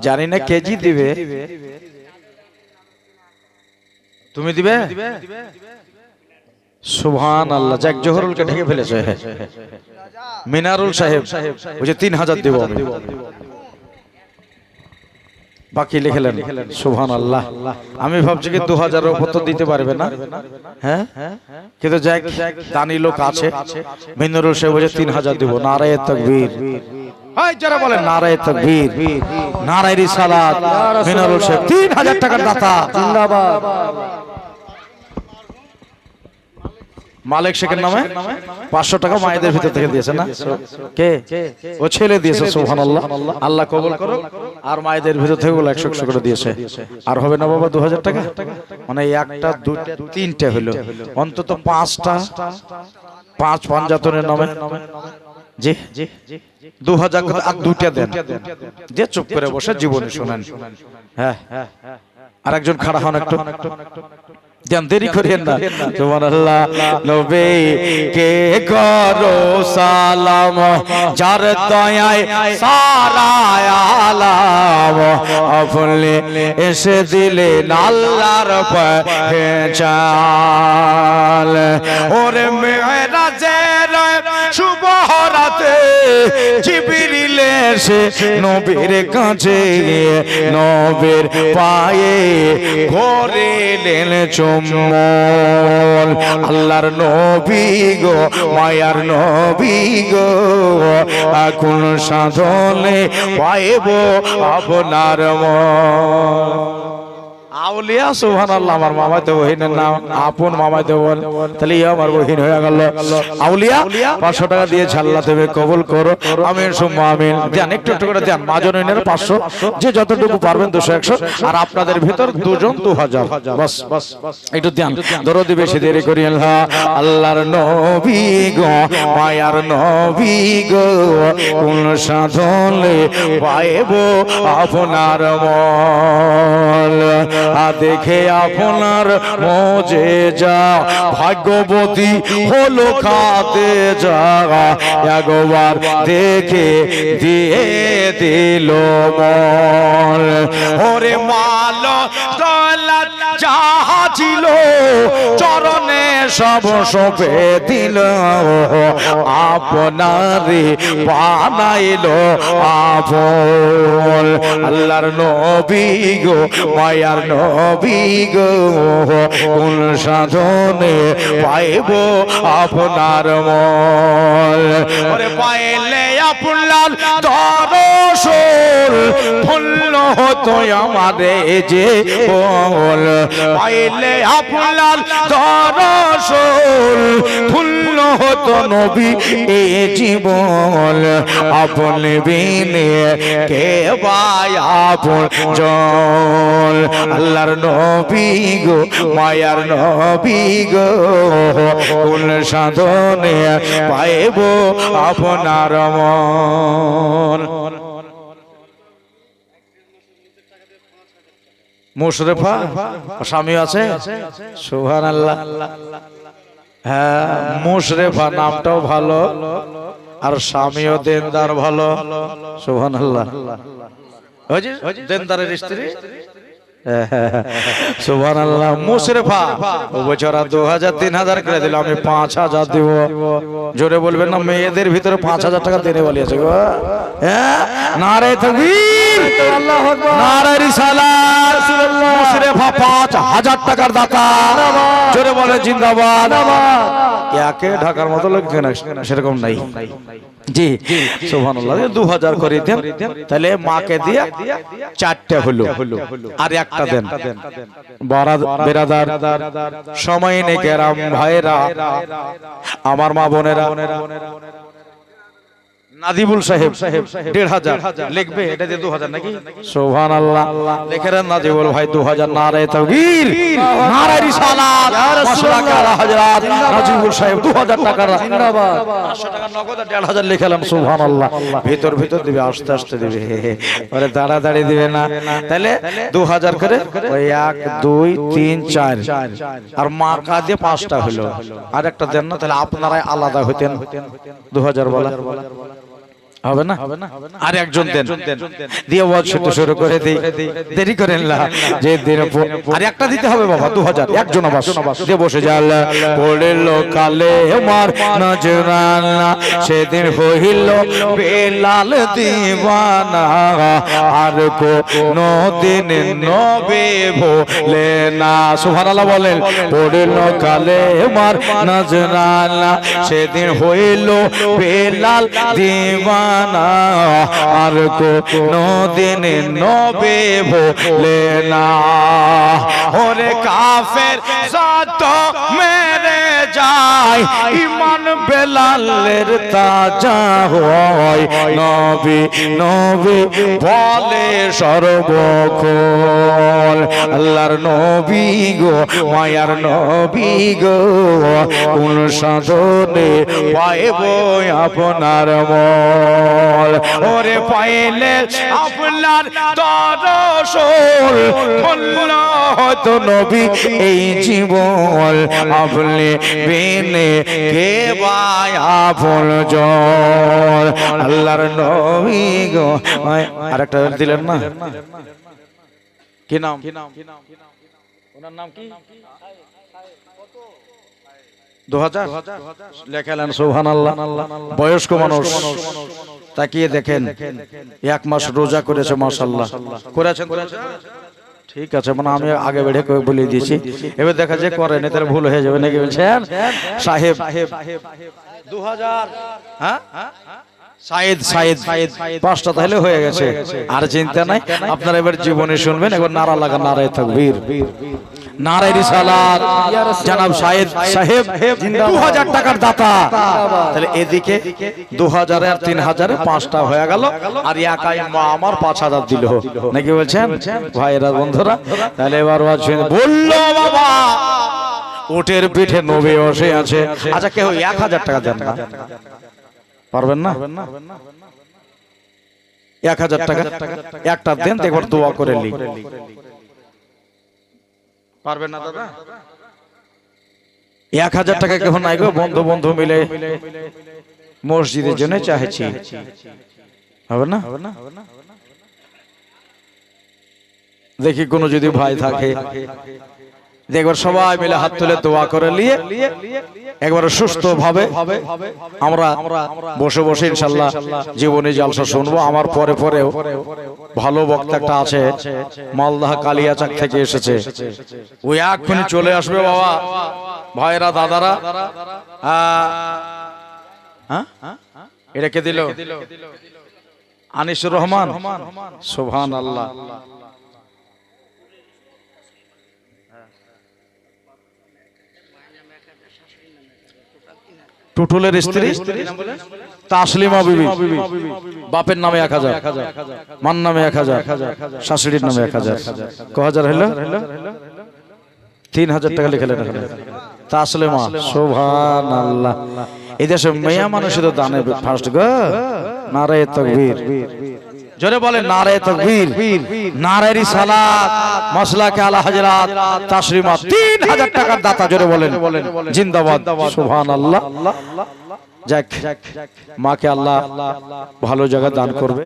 জানি না কেজি দিবে, তুমি দিবে? সুবহানাল্লাহ। যাক, জহুরুলকে ঢেকে ফেলেছে। মিনারুল সাহেব ওই যে 3000 দেব আমি, বাকি লিখলেন। সুবহানাল্লাহ। আমি ভাবছি কি 2000 উপর তো দিতে পারবে না। হ্যাঁ, কিন্তু যাক দানি লোক আছে। মিনারুল সাহেব ওই যে 3000 দেব। নারায়ে তাকবীর, হাই যারা বলেন নারায়ে তাকবীর, নারায়ে রিসালাত। মিনারুল সাহেব 3000 টাকার দাতা। জিন্দাবাদ। মালিক শেখের নামে 500 টাকা মায়েদের ভিতর থেকে দিয়েছে না? কে? ও ছেলে দিয়েছে। সুবহানাল্লাহ, আল্লাহ কবুল করুক। আর মায়েদের ভিতর থেকে 100 করে দিয়েছে। আর হবে না বাবা 2000 টাকা? মানে একটা দুইটা তিনটে হলো, অন্তত 5টা 5 পাঞ্জাতনের নামে। জি 2000 আর দুইটা দেন, যে চুপ করে বসে জীবনে শুনেন। হ্যাঁ, আর একজন খাড়া হন একটু, দেন, দেরি করেন না। সুবহানাল্লাহ। নবী কে করো সালাম, যার দয়ায় সারা আলাম, আপনি এসে দিলেন আল্লাহর পেছাল। ওরে মেরাজের শুভ রাতে জিবরিল এসে নবীর কাছে, নবীর পায়ে করিলেন চুম্বন। আল্লাহর নবী গো, মায়ার নবী গো, কোন সাধনে পাইব আপনার মন। আউলিয়া সুবহানাল্লাহ। আমার মামাতো বহিনের নাম, আপন মামাতো বোন, তাহলে আমার বহিন হয়ে গেল আউলিয়া। 500 টাকা দিয়ে আল্লাহ দেবে, কবুল করো, আমিন সুম্মা আমিন। দেন, একটু একটু করে দেন। মাজনের 500, যে যতটুকু পারবেন 200 100, আর আপনাদের ভিতর দুজন 2000। বাস একটু দেন, দরদি বেশি দেরি করিয়েন না। আল্লাহর নবী গো, মায়ার নবী গো, কোন সাধনে পাইব আপনার মন। দেখে আপনার মজেজা, ভাগ্যবতী হলো খাতে যা, একবার দেখে দিয়ে দিল মন। ওরে মাল দৌলত যাহা ছিল চরণে সব সপে দিল, আপনারে বানাইলো আপন। আল্লাহর নবী গো, মায়ার নবী গো, কোন সাধনে পাইব আপনার মন। ওরে পাইলে আপনার দর্শন, ধন্য হতো আমারে যে বল। পাইলে আপনার দর্শন, ধন্য হতো নবী এ জীবন। আপনি বিনে কে ভাই আপন জন। আল্লাহর নবী গো, মায়ার নবী গো, কোন সাধনে পাইব আপনার মন। মুশরেফা স্বামী আছে? সুবহানাল্লাহ। হ্যাঁ, মুশরেফা নামটাও ভালো, আর স্বামীও দেনদার ভালো। সুবহানাল্লাহ। ওই যে দেনদারের স্ত্রী। সুবহানাল্লাহ। মুশরেফা ও বেচারা 2000 3000 করে দিল, আমি 5000 দেব। জোরে বলবেন না, মেয়েদের ভিতরে 5000 টাকা দেনে বলি আছে গো। হ্যাঁ, নারে তাকবীর, আল্লাহু আকবার, নারে রিসালাত। মুশরেফা 5000 টাকার দাতা। জোরে বলে জিন্দাবাদ। একে ঢাকার মতো লোক কেন সেরকম নাই। জি সুবহানাল্লাহ। 2000 করে দেন, তাহলে মাকে দিয়ে 4টে হলো, আর একটা দেন। বেরাদার সময় নেই কেরাম ভাইরা, আমার মা বোনেরা, নাদিবুল সাহেব 1500 লিখবে, এটা দিয়ে 2000 নাকি? সুবহানাল্লাহ। লিখেন নাদিবুল ভাই 2000। নারে তাকবীর, নারে রিসালাত, মাশাআল্লাহ হযরত নাদিবুল সাহেব 2000 টাকা জিন্দাবাদ। 500 টাকা নগদ, 1500 লিখলাম। সুবহানাল্লাহ। ভিতর ভিতর দিবে, আস্তে আস্তে দিবে, আরে দাঁড়াদাঁড়ি দিবে না। তাহলে 2000 করে ওই 1 2 3 4, আর মা কা দিয়ে 5টা হলো, আর একটা দেন না, তাহলে আপনারাই আলাদা হইতেন। 2000 বলা হবে না? আর একজন দেন, দিয়ে ওয়াজ শুরু করে দেই, দেরি করেন না। যে দিন আর একটা দিতে হবে বাবা 2000, একজন আবাস দিয়ে বসে যাল। পড়ল কালে মার নজরানা, সেদিন হইল বেলাল দিওয়ানা, আর কোনো দিন নবে ভোলে না। সুবহানাল্লাহ বলেন। পড়ল কালে মার নজরানা, সেদিন হইল বেলাল দিওয়ানা, আর কোনো দিন নবে ভোলে না। ওরে কাফের যত মেরে যায় ইমান বেলালের তাজা হয় নবী নবী বলে সর্বক্ষণ আল্লাহর নবী গো মায়ার নবী গো কোন সাধনে পাইব আপনার মল ওরে পাইলে আপনার দর্শন বলল হয়তো নবী এই জীবন আপনি বিনে কে ভাই আপন জন আল্লাহর নবী গো আরেকটা দিলেন না কি নাম ওনার নাম কি 2000 লেখালেন সুবহানাল্লাহ বয়স্ক মানুষ তাকিয়ে দেখেন এক মাস রোজা করেছে মাশাআল্লাহ করেছেন ঠিক আছে মানে আমি আগে বেড়ে বলে দিয়েছি এবার দেখা যায় করেন এদের ভুল হয়ে যাবে নাকি বলছেন সাহেব 2000 হ্যাঁ সাইদ সাইদ পাঁচটা তাহলে হয়ে গেছে আর চিন্তা নাই আপনারা এবার জীবনে শুনবেন একবার নারা লাগা নারায়ে তাকবীর নারায়ে রিসালাত জনাব সাইদ সাহেব 2000 টাকার দাতা তাহলে এদিকে 2000 আর 3000 এ পাঁচটা হয়ে গেল আর একাই মা আমার 5000 দিল নাকি বলছেন ভাইরা বন্ধুরা তাহলে এবার বললো বাবা ওটের পিঠে নবী বসে আছে আচ্ছা কেউ 1000 টাকা দেন না পারবেন না 1000 টাকা একটা দেন একবার দোয়া করে লি পারবেন না দাদা 1000 টাকা কেউ নাই গো বন্ধু বন্ধু মিলে মসজিদের জন্য চাইছি হবে না দেখি কোন যদি ভাই থাকে একবার সবাই মিলে হাত তুলে দোয়া করে নিয়ে একবার সুস্থ ভাবে আমরা বসে বসে ইনশাআল্লাহ জীবনী জলসা শুনবো আমার পরে পরেও ভালো বক্তা একটা আছে মালদহ কালিয়াচাক থেকে এসেছে ওই এক্ষুনি চলে আসবে বাবা ভাইরা দাদারা এটা কে দিল আনিসুর রহমান সুবহানাল্লাহ টুটুলের স্ত্রী তাসলিমা বিবি বাপের নামে 1000 মান নামে 1000 শাশুড়ির নামে 1000 কয় হলো 3000 টাকা লিখলেন এখানে তাসলিমা সুবহানাল্লাহ এই দেশে মেয়া মানুষের দানে ফার্স্ট গো নারায়ে তাকবীর জোরে বলে নারায়ে তাকবীর নারায়ে রিসালাত মাসলাকে আলা হযরত তাসলিমা 3000 টাকার দাতা জোরে বলেন জিন্দাবাদ সুবহানাল্লাহ যাক মাকে আল্লাহ ভালো জায়গা দান করবে।